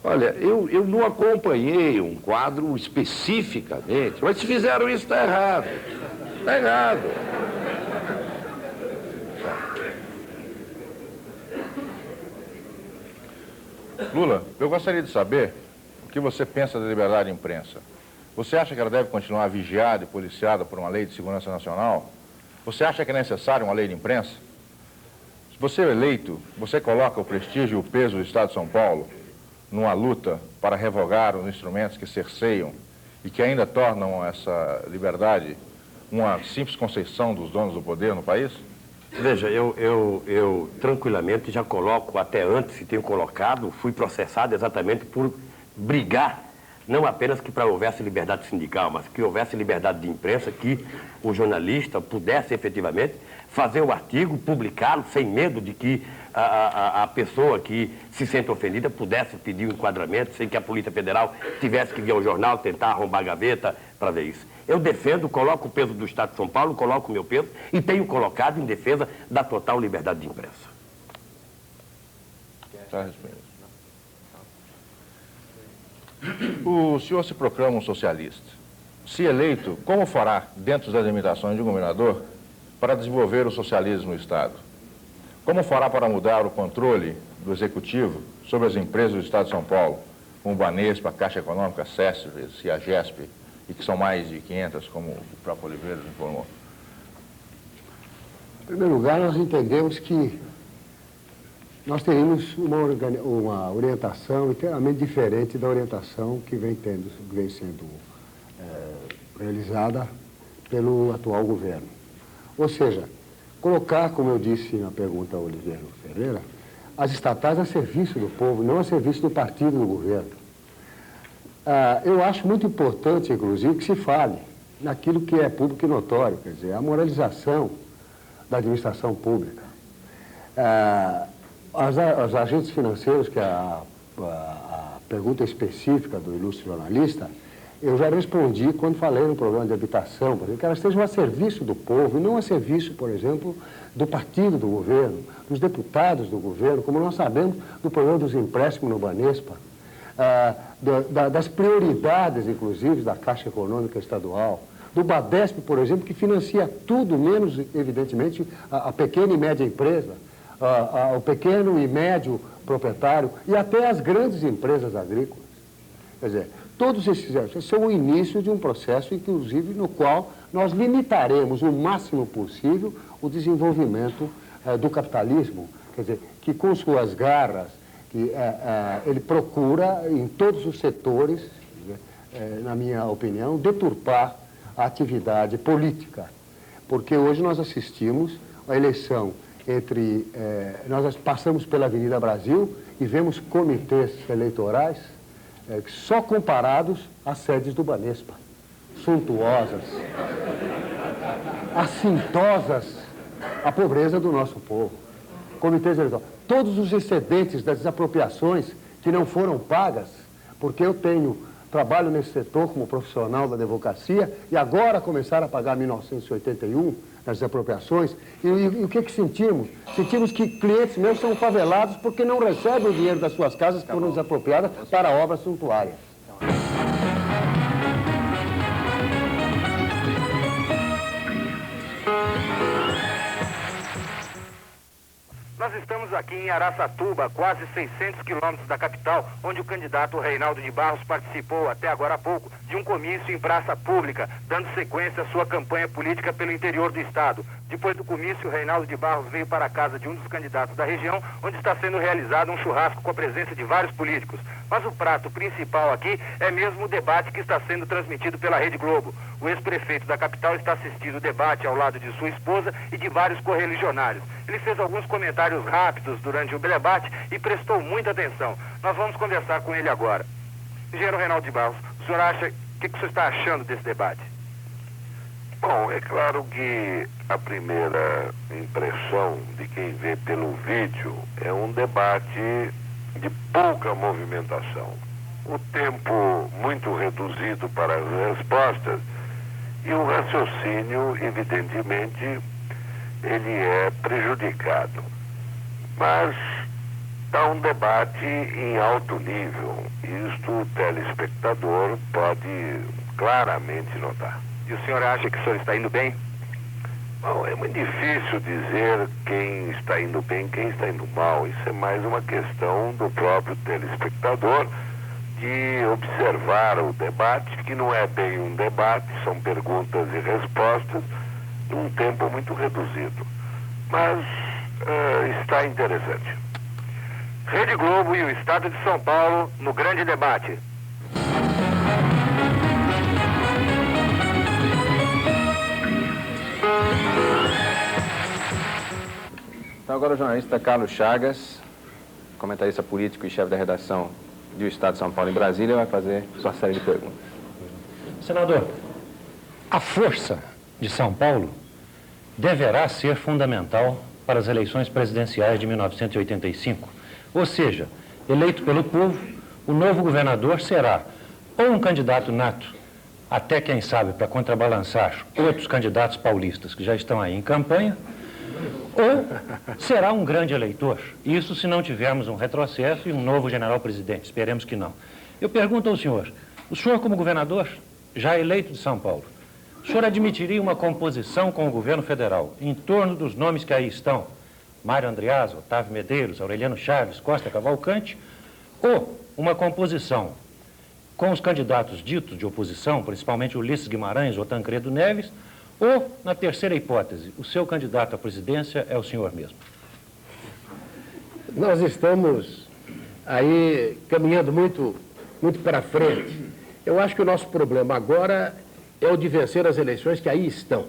S5: Olha, eu não acompanhei um quadro especificamente, mas se fizeram isso, está errado. Está errado.
S19: Lula, eu gostaria de saber o que você pensa da liberdade de imprensa. Você acha que ela deve continuar vigiada e policiada por uma lei de segurança nacional? Você acha que é necessária uma lei de imprensa? Se você é eleito, você coloca o prestígio e o peso do Estado de São Paulo numa luta para revogar os instrumentos que cerceiam e que ainda tornam essa liberdade uma simples concessão dos donos do poder no país?
S6: Veja, eu tranquilamente já coloco, até antes se tenho colocado, fui processado exatamente por brigar, não apenas que para houvesse liberdade sindical, mas que houvesse liberdade de imprensa, que o jornalista pudesse efetivamente fazer o artigo, publicá-lo, sem medo de que a pessoa que se sente ofendida pudesse pedir um enquadramento, sem que a Polícia Federal tivesse que vir ao jornal tentar arrombar a gaveta para ver isso. Eu defendo, coloco o peso do Estado de São Paulo, coloco o meu peso e tenho colocado em defesa da total liberdade de imprensa.
S19: Está respondido. O senhor se proclama um socialista. Se eleito, como fará, dentro das limitações de um governador, para desenvolver o socialismo no Estado? Como fará para mudar o controle do Executivo sobre as empresas do Estado de São Paulo, como Banespa, Caixa Econômica, Céspedes e a GESP, e que são mais de 500, como o próprio Oliveira nos informou?
S1: Em primeiro lugar, nós entendemos que nós teríamos uma orientação inteiramente diferente da orientação que vem sendo realizada pelo atual governo. Ou seja, colocar, como eu disse na pergunta ao Oliveira Ferreira, as estatais a serviço do povo, não a serviço do partido do governo. Eu acho muito importante, inclusive, que se fale naquilo que é público e notório, quer dizer, a moralização da administração pública. Os agentes financeiros, que é a pergunta específica do ilustre jornalista, eu já respondi quando falei no programa de habitação, por exemplo, que elas estejam a serviço do povo e não a serviço, por exemplo, do partido do governo, dos deputados do governo, como nós sabemos do problema dos empréstimos no Banespa, das prioridades, inclusive, da Caixa Econômica Estadual, do Badesp, por exemplo, que financia tudo, menos, evidentemente, a pequena e média empresa, o pequeno e médio proprietário e até as grandes empresas agrícolas. Quer dizer, todos esses são o início de um processo, inclusive, no qual nós limitaremos o máximo possível o desenvolvimento do capitalismo, quer dizer, que com suas garras, que ele procura, em todos os setores, na minha opinião, deturpar a atividade política. Porque hoje nós assistimos à eleição entre... nós passamos pela Avenida Brasil e vemos comitês eleitorais só comparados às sedes do Banespa, suntuosas, assintosas à pobreza do nosso povo. Comitês eleitorais. Todos os excedentes das desapropriações que não foram pagas, porque eu trabalho nesse setor como profissional da advocacia e agora começaram a pagar 1981 nas desapropriações. E o que sentimos? Sentimos que clientes meus são favelados porque não recebem o dinheiro das suas casas que foram desapropriadas para obras suntuárias.
S20: Nós estamos aqui em Araçatuba, quase 600 quilômetros da capital, onde o candidato Reinaldo de Barros participou até agora há pouco de um comício em praça pública, dando sequência à sua campanha política pelo interior do estado. Depois do comício, Reinaldo de Barros veio para a casa de um dos candidatos da região, onde está sendo realizado um churrasco com a presença de vários políticos. Mas o prato principal aqui é mesmo o debate que está sendo transmitido pela Rede Globo. O ex-prefeito da capital está assistindo o debate ao lado de sua esposa e de vários correligionários. Ele fez alguns comentários rápidos durante o debate e prestou muita atenção. Nós vamos conversar com ele agora. Engenheiro Reinaldo de Barros, o senhor acha, o que o senhor está achando desse debate?
S5: Bom, é claro que a primeira impressão de quem vê pelo vídeo é um debate de pouca movimentação. O tempo muito reduzido para as respostas e o raciocínio, evidentemente, ele é prejudicado. Mas está um debate em alto nível. Isto o telespectador pode claramente notar.
S20: E o senhor acha que o senhor está indo bem?
S5: Bom, é muito difícil dizer quem está indo bem, quem está indo mal. Isso é mais uma questão do próprio telespectador de observar o debate, que não é bem um debate, são perguntas e respostas, num tempo muito reduzido. Mas está interessante.
S20: Rede Globo e o Estado de São Paulo no grande debate.
S2: Então agora o jornalista Carlos Chagas, comentarista político e chefe da redação do Estado de São Paulo em Brasília, vai fazer sua série de perguntas.
S21: Senador, a força de São Paulo deverá ser fundamental para as eleições presidenciais de 1985. Ou seja, eleito pelo povo, o novo governador será ou um candidato nato, até quem sabe para contrabalançar outros candidatos paulistas que já estão aí em campanha, ou será um grande eleitor. Isso se não tivermos um retrocesso e um novo general-presidente. Esperemos que não. Eu pergunto ao senhor, o senhor como governador, já eleito de São Paulo, o senhor admitiria uma composição com o governo federal em torno dos nomes que aí estão, Mário Andreasa, Otávio Medeiros, Aureliano Chaves, Costa Cavalcante, ou uma composição com os candidatos ditos de oposição, principalmente Ulisses Guimarães ou Tancredo Neves, ou, na terceira hipótese, o seu candidato à presidência é o senhor mesmo?
S4: Nós estamos aí caminhando muito para frente. Eu acho que o nosso problema agora é o de vencer as eleições que aí estão.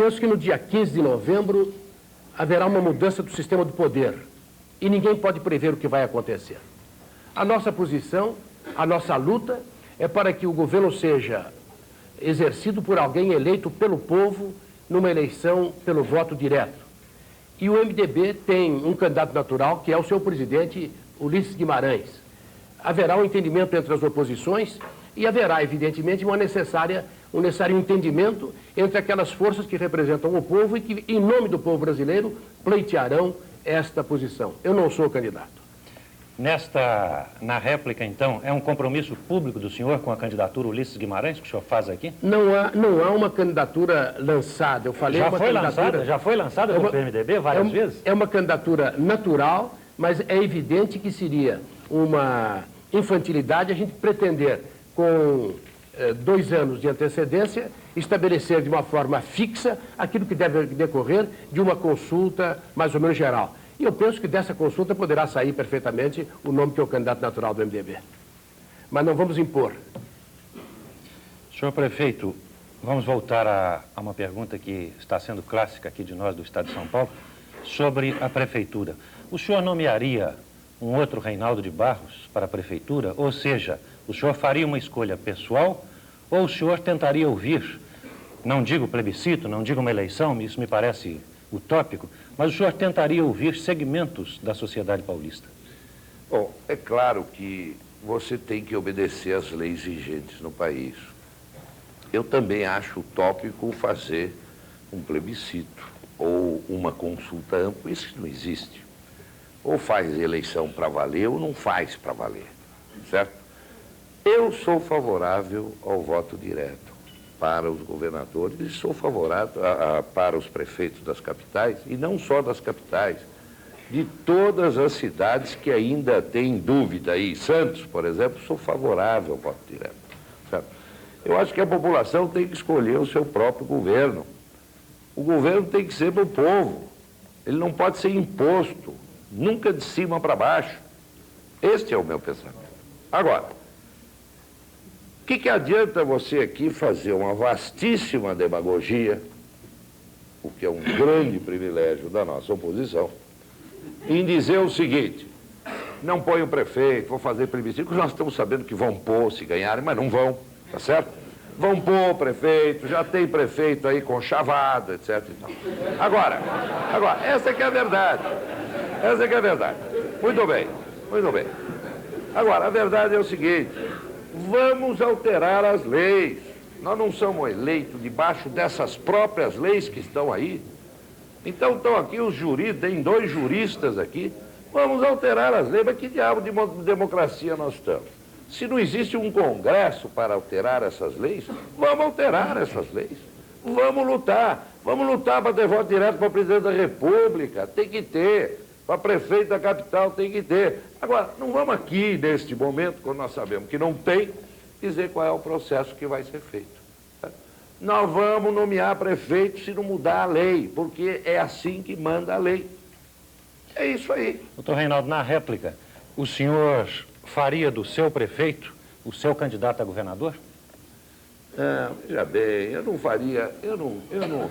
S4: penso que no dia 15 de novembro haverá uma mudança do sistema do poder e ninguém pode prever o que vai acontecer. A nossa posição, a nossa luta é para que o governo seja exercido por alguém eleito pelo povo numa eleição pelo voto direto. E o MDB tem um candidato natural, que é o seu presidente, Ulisses Guimarães. Haverá um entendimento entre as oposições e haverá, evidentemente, um necessário entendimento entre aquelas forças que representam o povo e que, em nome do povo brasileiro, pleitearão esta posição. Eu não sou candidato.
S21: Na réplica, então, é um compromisso público do senhor com a candidatura Ulisses Guimarães, que o senhor faz aqui?
S4: Não há uma candidatura lançada. Eu falei
S21: Já foi lançada pelo PMDB várias vezes?
S4: É uma candidatura natural, mas é evidente que seria uma infantilidade a gente pretender, com 2 anos de antecedência, estabelecer de uma forma fixa aquilo que deve decorrer de uma consulta mais ou menos geral. E eu penso que dessa consulta poderá sair perfeitamente o nome que é o candidato natural do MDB. Mas não vamos impor.
S21: Senhor prefeito, vamos voltar a uma pergunta que está sendo clássica aqui de nós do Estado de São Paulo, sobre a prefeitura. O senhor nomearia um outro Reinaldo de Barros para a prefeitura? Ou seja, o senhor faria uma escolha pessoal ou o senhor tentaria ouvir, não digo plebiscito, não digo uma eleição, isso me parece utópico, mas o senhor tentaria ouvir segmentos da sociedade paulista?
S5: Bom, é claro que você tem que obedecer às leis vigentes no país. Eu também acho utópico fazer um plebiscito ou uma consulta ampla, isso não existe. Ou faz eleição para valer ou não faz para valer, certo? Eu sou favorável ao voto direto para os governadores e sou favorável para os prefeitos das capitais, e não só das capitais, de todas as cidades que ainda têm dúvida aí. Santos, por exemplo, sou favorável ao voto direto, certo? Eu acho que a população tem que escolher o seu próprio governo. O governo tem que ser do povo, ele não pode ser imposto, nunca de cima para baixo. Este é o meu pensamento. Agora, o que adianta você aqui fazer uma vastíssima demagogia, o que é um grande privilégio da nossa oposição, em dizer o seguinte: não põe o prefeito, vou fazer plebiscito, porque nós estamos sabendo que vão pôr se ganharem, mas não vão, tá certo? Vão pôr o prefeito, já tem prefeito aí com chavada, etc. E tal. Agora, essa é que é a verdade. Essa é que é a verdade. Muito bem, muito bem. Agora, a verdade é o seguinte: vamos alterar as leis. Nós não somos eleitos debaixo dessas próprias leis que estão aí. Então estão aqui os juristas, tem 2 juristas aqui. Vamos alterar as leis. Mas que diabo de democracia nós estamos? Se não existe um congresso para alterar essas leis, vamos alterar essas leis. Vamos lutar para ter voto direto para presidente da República. Tem que ter. Para prefeito da capital tem que ter. Agora, não vamos aqui, neste momento, quando nós sabemos que não tem, dizer qual é o processo que vai ser feito. Certo? Nós vamos nomear prefeito se não mudar a lei, porque é assim que manda a lei. É isso aí.
S21: Doutor Reinaldo, na réplica, o senhor faria do seu prefeito o seu candidato a governador?
S5: Veja bem, eu não faria, eu não...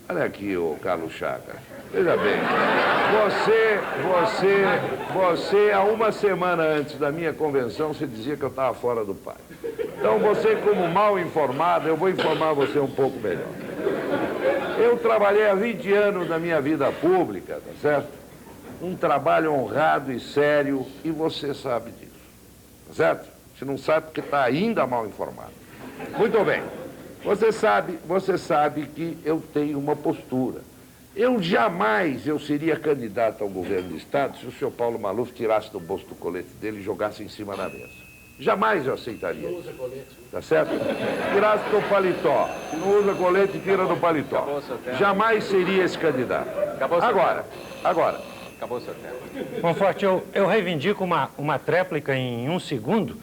S5: Olha aqui, ô Carlos Chagas, veja bem, você, há uma semana antes da minha convenção, você dizia que eu estava fora do páreo. Então, você, como mal informado, eu vou informar você um pouco melhor. Eu trabalhei há 20 anos na minha vida pública, tá certo? Um trabalho honrado e sério, e você sabe disso, tá certo? Você não sabe porque está ainda mal informado. Muito bem. Você sabe que eu tenho uma postura. Jamais eu seria candidato ao governo do Estado se o senhor Paulo Maluf tirasse do bolso do colete dele e jogasse em cima da mesa. Jamais eu aceitaria. Não usa colete. Tá certo? Tirasse do paletó. Se não usa colete, tira do paletó. Jamais seria esse candidato. Agora.
S21: Acabou seu tempo. Conforte, eu reivindico uma tréplica em 1 segundo.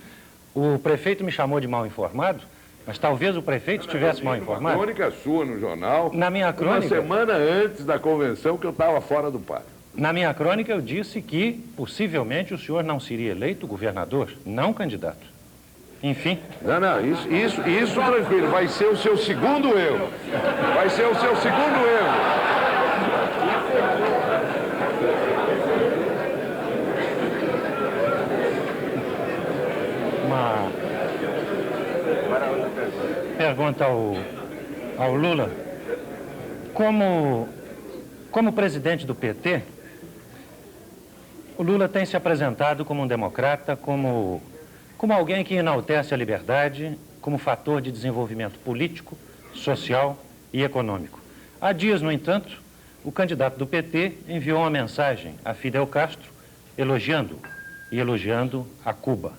S21: O prefeito me chamou de mal informado. Mas talvez o prefeito estivesse mal informado.
S5: Uma crônica sua no jornal.
S21: Na minha crônica...
S5: Uma semana antes da convenção que eu estava fora do páreo.
S21: Na minha crônica eu disse que, possivelmente, o senhor não seria eleito governador, não candidato. Enfim.
S5: Não, isso tranquilo, vai ser o seu segundo erro.
S18: Vai ser o seu segundo erro.
S21: Uma pergunta ao Lula. Como presidente do PT, o Lula tem se apresentado como um democrata, como alguém que enaltece a liberdade como fator de desenvolvimento político, social e econômico. Há dias, no entanto, o candidato do PT enviou uma mensagem a Fidel Castro elogiando a Cuba.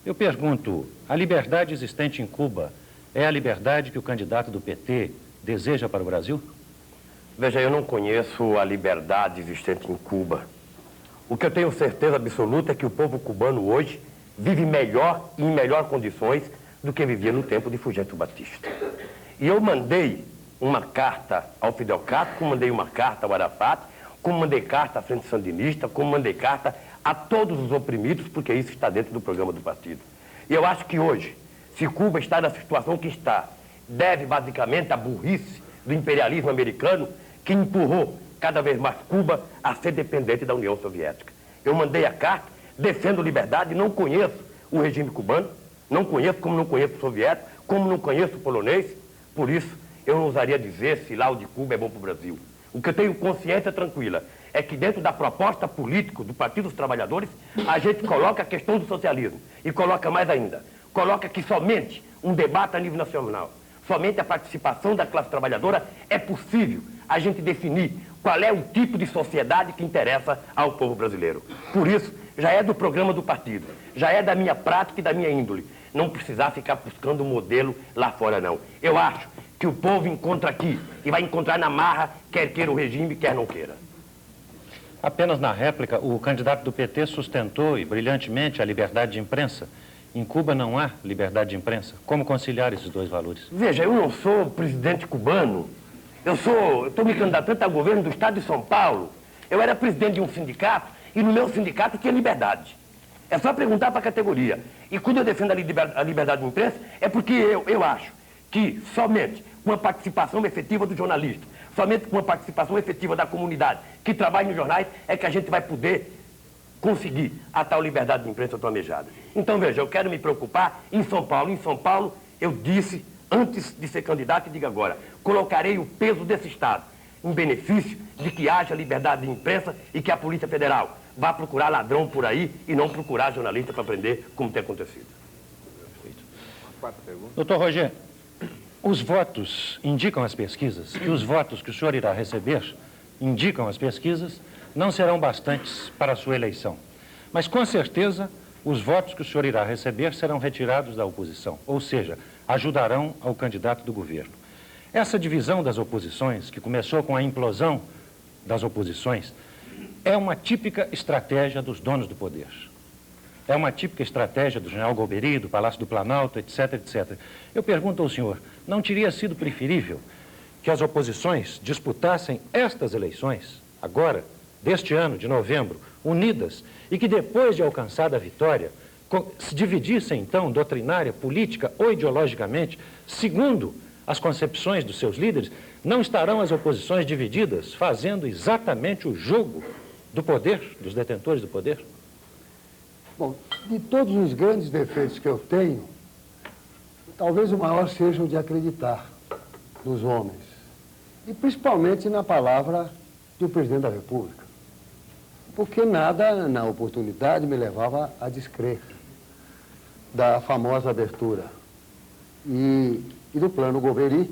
S21: Eu pergunto, a liberdade existente em Cuba é a liberdade que o candidato do PT deseja para o Brasil?
S6: Veja, eu não conheço a liberdade existente em Cuba. O que eu tenho certeza absoluta é que o povo cubano hoje vive melhor e em melhores condições do que vivia no tempo de Fulgêncio Batista. E eu mandei uma carta ao Fidel Castro, como mandei uma carta ao Arafat, como mandei carta à Frente Sandinista, como mandei carta a todos os oprimidos, porque isso está dentro do programa do partido. E eu acho que hoje, se Cuba está na situação que está, deve basicamente à burrice do imperialismo americano que empurrou cada vez mais Cuba a ser dependente da União Soviética. Eu mandei a carta, defendo liberdade, não conheço o regime cubano, não conheço como não conheço o soviético, como não conheço o polonês, por isso eu não ousaria dizer se lá o de Cuba é bom para o Brasil. O que eu tenho consciência tranquila é que dentro da proposta política do Partido dos Trabalhadores, a gente coloca a questão do socialismo e coloca mais ainda, coloca que somente um debate a nível nacional, somente a participação da classe trabalhadora é possível a gente definir qual é o tipo de sociedade que interessa ao povo brasileiro. Por isso, já é do programa do partido, já é da minha prática e da minha índole. Não precisar ficar buscando um modelo lá fora, não. Eu acho que o povo encontra aqui e vai encontrar na marra, quer queira o regime, quer não queira.
S21: Apenas na réplica, o candidato do PT sustentou, e brilhantemente, a liberdade de imprensa. Em Cuba não há liberdade de imprensa. Como conciliar esses dois valores?
S6: Veja, eu não sou presidente cubano. Eu estou me candidatando ao governo do estado de São Paulo. Eu era presidente de um sindicato e no meu sindicato tinha liberdade. É só perguntar para a categoria. E quando eu defendo a liberdade de imprensa, é porque eu acho que somente com a participação efetiva do jornalista, somente com a participação efetiva da comunidade que trabalha nos jornais, é que a gente vai poder conseguir a tal liberdade de imprensa planejada. Então, veja, eu quero me preocupar em São Paulo. Em São Paulo, eu disse, antes de ser candidato, e digo agora, colocarei o peso desse Estado em benefício de que haja liberdade de imprensa e que a Polícia Federal vá procurar ladrão por aí e não procurar jornalista para prender, como tem acontecido.
S21: Doutor Roger, os votos indicam as pesquisas que os votos que o senhor irá receber indicam as pesquisas não serão bastantes para a sua eleição. Mas, com certeza, os votos que o senhor irá receber serão retirados da oposição, ou seja, ajudarão ao candidato do governo. Essa divisão das oposições, que começou com a implosão das oposições, é uma típica estratégia dos donos do poder. É uma típica estratégia do general Golbery, do Palácio do Planalto, etc, etc. Eu pergunto ao senhor, não teria sido preferível que as oposições disputassem estas eleições, agora, deste ano, de novembro, unidas, e que depois de alcançada a vitória, se dividissem, então, doutrinária, política ou ideologicamente, segundo as concepções dos seus líderes? Não estarão as oposições divididas, fazendo exatamente o jogo do poder, dos detentores do poder?
S1: Bom, de todos os grandes defeitos que eu tenho, talvez o maior seja o de acreditar nos homens, e principalmente na palavra do presidente da República, porque nada na oportunidade me levava a descrer da famosa abertura e do plano Golbery,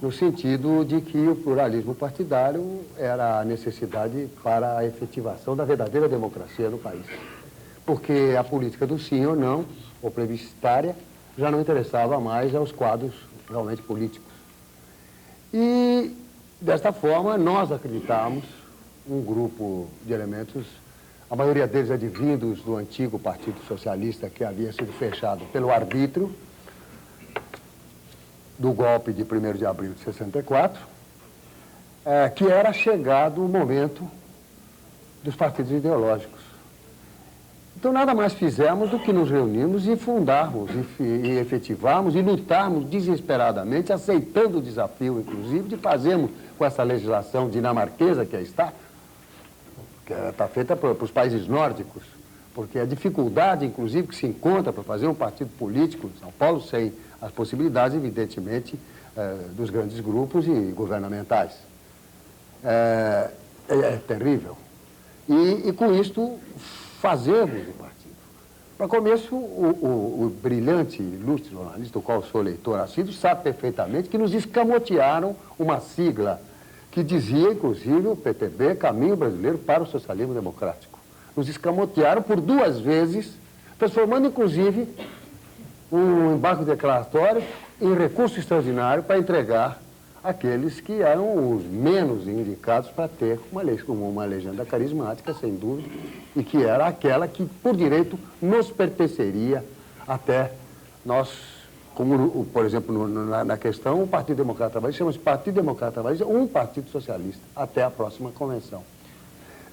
S1: no sentido de que o pluralismo partidário era a necessidade para a efetivação da verdadeira democracia no país. Porque a política do sim ou não, ou plebiscitária, já não interessava mais aos quadros realmente políticos. E, desta forma, nós acreditamos, um grupo de elementos, a maioria deles advindos do antigo Partido Socialista, que havia sido fechado pelo arbítrio do golpe de 1º de abril de 64, que era chegado o momento dos partidos ideológicos. Então, nada mais fizemos do que nos reunirmos e fundarmos, e efetivarmos, e lutarmos desesperadamente, aceitando o desafio, inclusive, de fazermos com essa legislação dinamarquesa que aí está, que está feita para os países nórdicos, porque a dificuldade, inclusive, que se encontra para fazer um partido político em São Paulo, sem as possibilidades, evidentemente, dos grandes grupos e governamentais. É terrível. E com isto, fazermos o partido. Para começo, o brilhante, ilustre jornalista, do qual sou leitor assíduo, sabe perfeitamente que nos escamotearam uma sigla que dizia, inclusive, o PTB, Caminho Brasileiro para o Socialismo Democrático. Nos escamotearam por 2 vezes, transformando, inclusive, um embargo declaratório em recurso extraordinário para entregar aqueles que eram os menos indicados para ter uma legenda carismática, sem dúvida, e que era aquela que, por direito, nos pertenceria até nós, como, por exemplo, na questão, o Partido Democrata Trabalhista, chama-se Partido Democrata Trabalhista, um partido socialista, até a próxima convenção.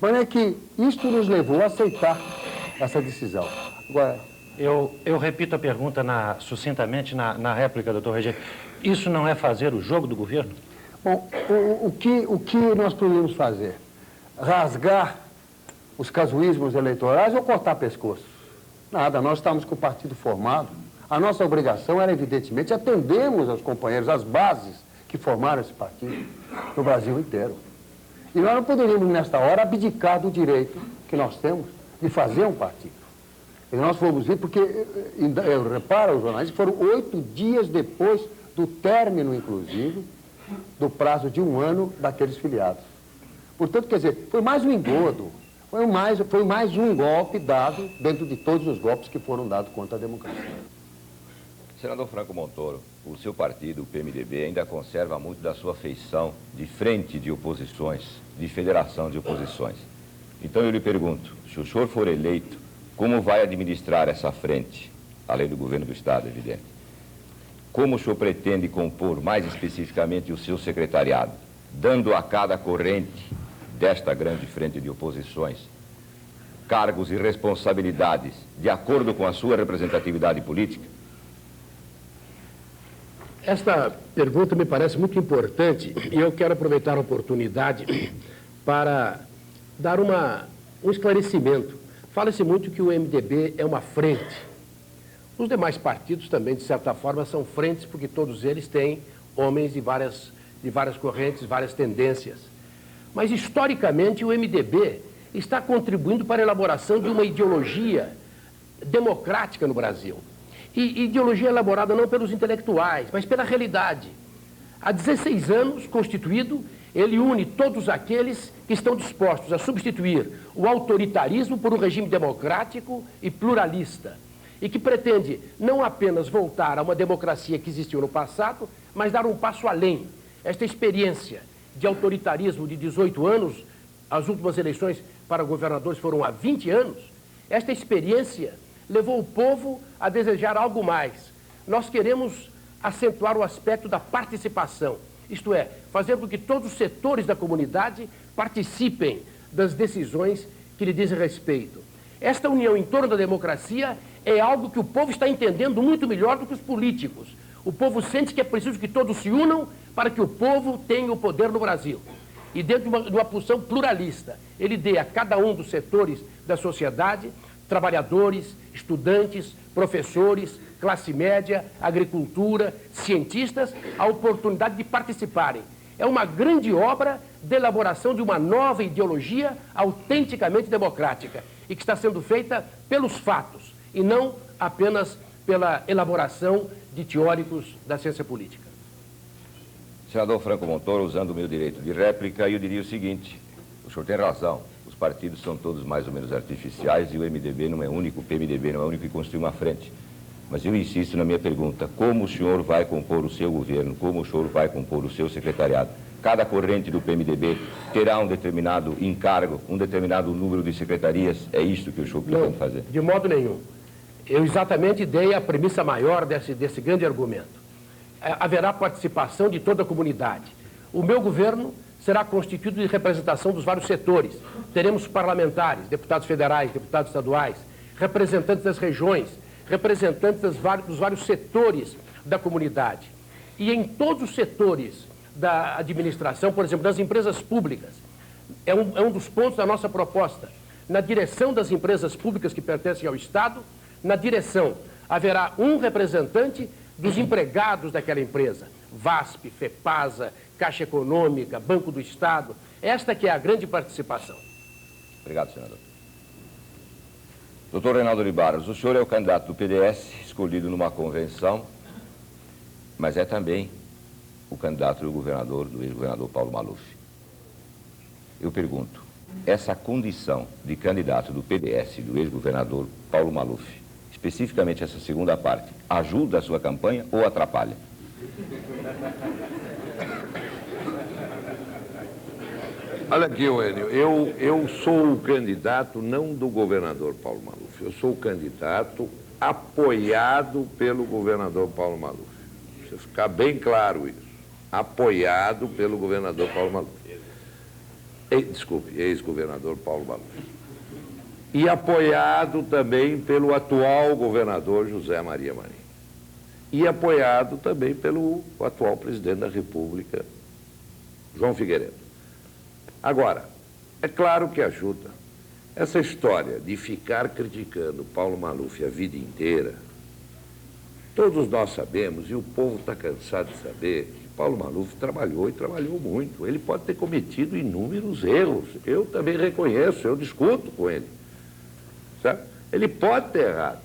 S1: Mas é que isto nos levou a aceitar essa decisão. Agora,
S21: eu repito a pergunta sucintamente na réplica, doutor Regi. Isso não é fazer o jogo do governo?
S1: Bom, o que nós podemos fazer? Rasgar os casuísmos eleitorais ou cortar pescoços? Nada, nós estamos com o partido formado. A nossa obrigação era, evidentemente, atendermos aos companheiros, às bases que formaram esse partido no Brasil inteiro. E nós não poderíamos, nesta hora, abdicar do direito que nós temos de fazer um partido. E nós fomos ver, porque, repara, os jornais, foram 8 dias depois do término, inclusive, do prazo de 1 ano daqueles filiados. Portanto, quer dizer, foi mais um engodo, foi mais um golpe dado dentro de todos os golpes que foram dados contra a democracia.
S3: Senador Franco Montoro, o seu partido, o PMDB, ainda conserva muito da sua feição de frente de oposições, de federação de oposições. Então eu lhe pergunto, se o senhor for eleito, como vai administrar essa frente, além do governo do Estado, evidente? Como o senhor pretende compor mais especificamente o seu secretariado, dando a cada corrente desta grande frente de oposições cargos e responsabilidades de acordo com a sua representatividade política?
S4: Esta pergunta me parece muito importante e eu quero aproveitar a oportunidade para dar um esclarecimento. Fala-se muito que o MDB é uma frente. Os demais partidos também, de certa forma, são frentes, porque todos eles têm homens de várias correntes, várias tendências. Mas, historicamente, o MDB está contribuindo para a elaboração de uma ideologia democrática no Brasil. E ideologia elaborada não pelos intelectuais, mas pela realidade. Há 16 anos, constituído, ele une todos aqueles que estão dispostos a substituir o autoritarismo por um regime democrático e pluralista, e que pretende não apenas voltar a uma democracia que existiu no passado, mas dar um passo além. Esta experiência de autoritarismo de 18 anos, as últimas eleições para governadores foram há 20 anos, esta experiência levou o povo a desejar algo mais. Nós queremos acentuar o aspecto da participação, isto é, fazer com que todos os setores da comunidade participem das decisões que lhe dizem respeito. Esta união em torno da democracia é algo que o povo está entendendo muito melhor do que os políticos. O povo sente que é preciso que todos se unam para que o povo tenha o poder no Brasil. E dentro de uma posição pluralista, ele dê a cada um dos setores da sociedade, trabalhadores, estudantes, professores, classe média, agricultura, cientistas, a oportunidade de participarem. É uma grande obra de elaboração de uma nova ideologia autenticamente democrática e que está sendo feita pelos fatos e não apenas pela elaboração de teóricos da ciência política.
S3: Senador Franco Montoro, usando o meu direito de réplica, eu diria o seguinte: o senhor tem razão, os partidos são todos mais ou menos artificiais e o MDB não é único, o PMDB não é único que constitui uma frente. Mas eu insisto na minha pergunta: como o senhor vai compor o seu governo, como o senhor vai compor o seu secretariado? Cada corrente do PMDB terá um determinado encargo, um determinado número de secretarias? É isto que o senhor pretende fazer?
S4: De modo nenhum. Eu exatamente dei a premissa maior desse grande argumento. Haverá participação de toda a comunidade. O meu governo será constituído de representação dos vários setores. Teremos parlamentares, deputados federais, deputados estaduais, representantes das regiões, representantes dos vários setores da comunidade. E em todos os setores da administração, por exemplo, das empresas públicas, é um dos pontos da nossa proposta. Na direção das empresas públicas que pertencem ao Estado, na direção haverá um representante dos empregados daquela empresa, VASP, FEPASA, Caixa Econômica, Banco do Estado. Esta que é a grande participação.
S3: Obrigado, senador. Doutor Reinaldo de Barros, o senhor é o candidato do PDS, escolhido numa convenção, mas é também o candidato do ex-governador Paulo Maluf. Eu pergunto, essa condição de candidato do PDS, do ex-governador Paulo Maluf, especificamente essa segunda parte, ajuda a sua campanha ou atrapalha?
S5: Olha aqui, Enio, eu sou o candidato não do governador Paulo Maluf, eu sou o candidato apoiado pelo governador Paulo Maluf. Precisa ficar bem claro isso. Apoiado pelo governador Paulo Maluf. Desculpe, ex-governador Paulo Maluf. E apoiado também pelo atual governador José Maria Marinho. E apoiado também pelo atual presidente da República, João Figueiredo. Agora, é claro que ajuda. Essa história de ficar criticando Paulo Maluf a vida inteira, todos nós sabemos, e o povo está cansado de saber, que Paulo Maluf trabalhou e trabalhou muito. Ele pode ter cometido inúmeros erros. Eu também reconheço, eu discuto com ele. Sabe? Ele pode ter errado.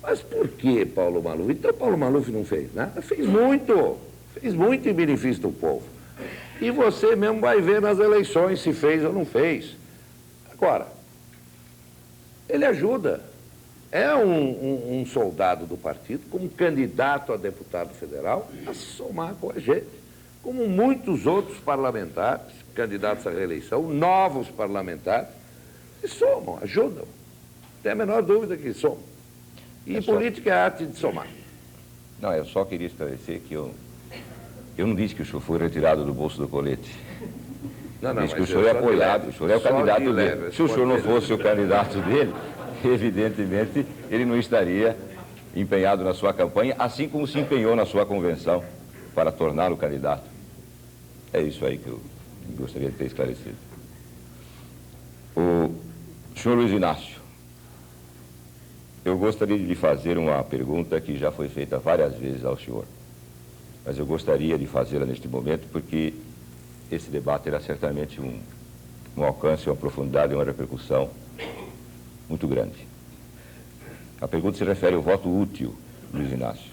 S5: Mas por que Paulo Maluf? Então Paulo Maluf não fez nada? Fez muito em benefício do povo. E você mesmo vai ver nas eleições se fez ou não fez. Agora, ele ajuda. É um soldado do partido, como candidato a deputado federal, a somar com a gente. Como muitos outros parlamentares, candidatos à reeleição, novos parlamentares, que somam, ajudam. Não tem a menor dúvida que somam. E política é a arte de somar.
S3: Não, eu só queria esclarecer que eu não disse que o senhor foi retirado do bolso do colete.
S5: Não,
S3: disse que o senhor é apoiado, o senhor é o candidato dele. Se o senhor não fosse o candidato dele, evidentemente ele não estaria empenhado na sua campanha, assim como se empenhou na sua convenção para torná-lo candidato. É isso aí que eu gostaria de ter esclarecido. O senhor Luiz Inácio, eu gostaria de lhe fazer uma pergunta que já foi feita várias vezes ao senhor, mas eu gostaria de fazê-la neste momento porque esse debate terá certamente um alcance, uma profundidade e uma repercussão muito grande. A pergunta se refere ao voto útil, Luiz Inácio.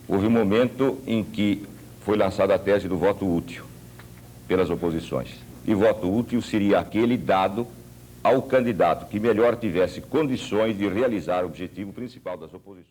S3: Houve um momento em que foi lançada a tese do voto útil pelas oposições. E voto útil seria aquele dado ao candidato que melhor tivesse condições de realizar o objetivo principal das oposições.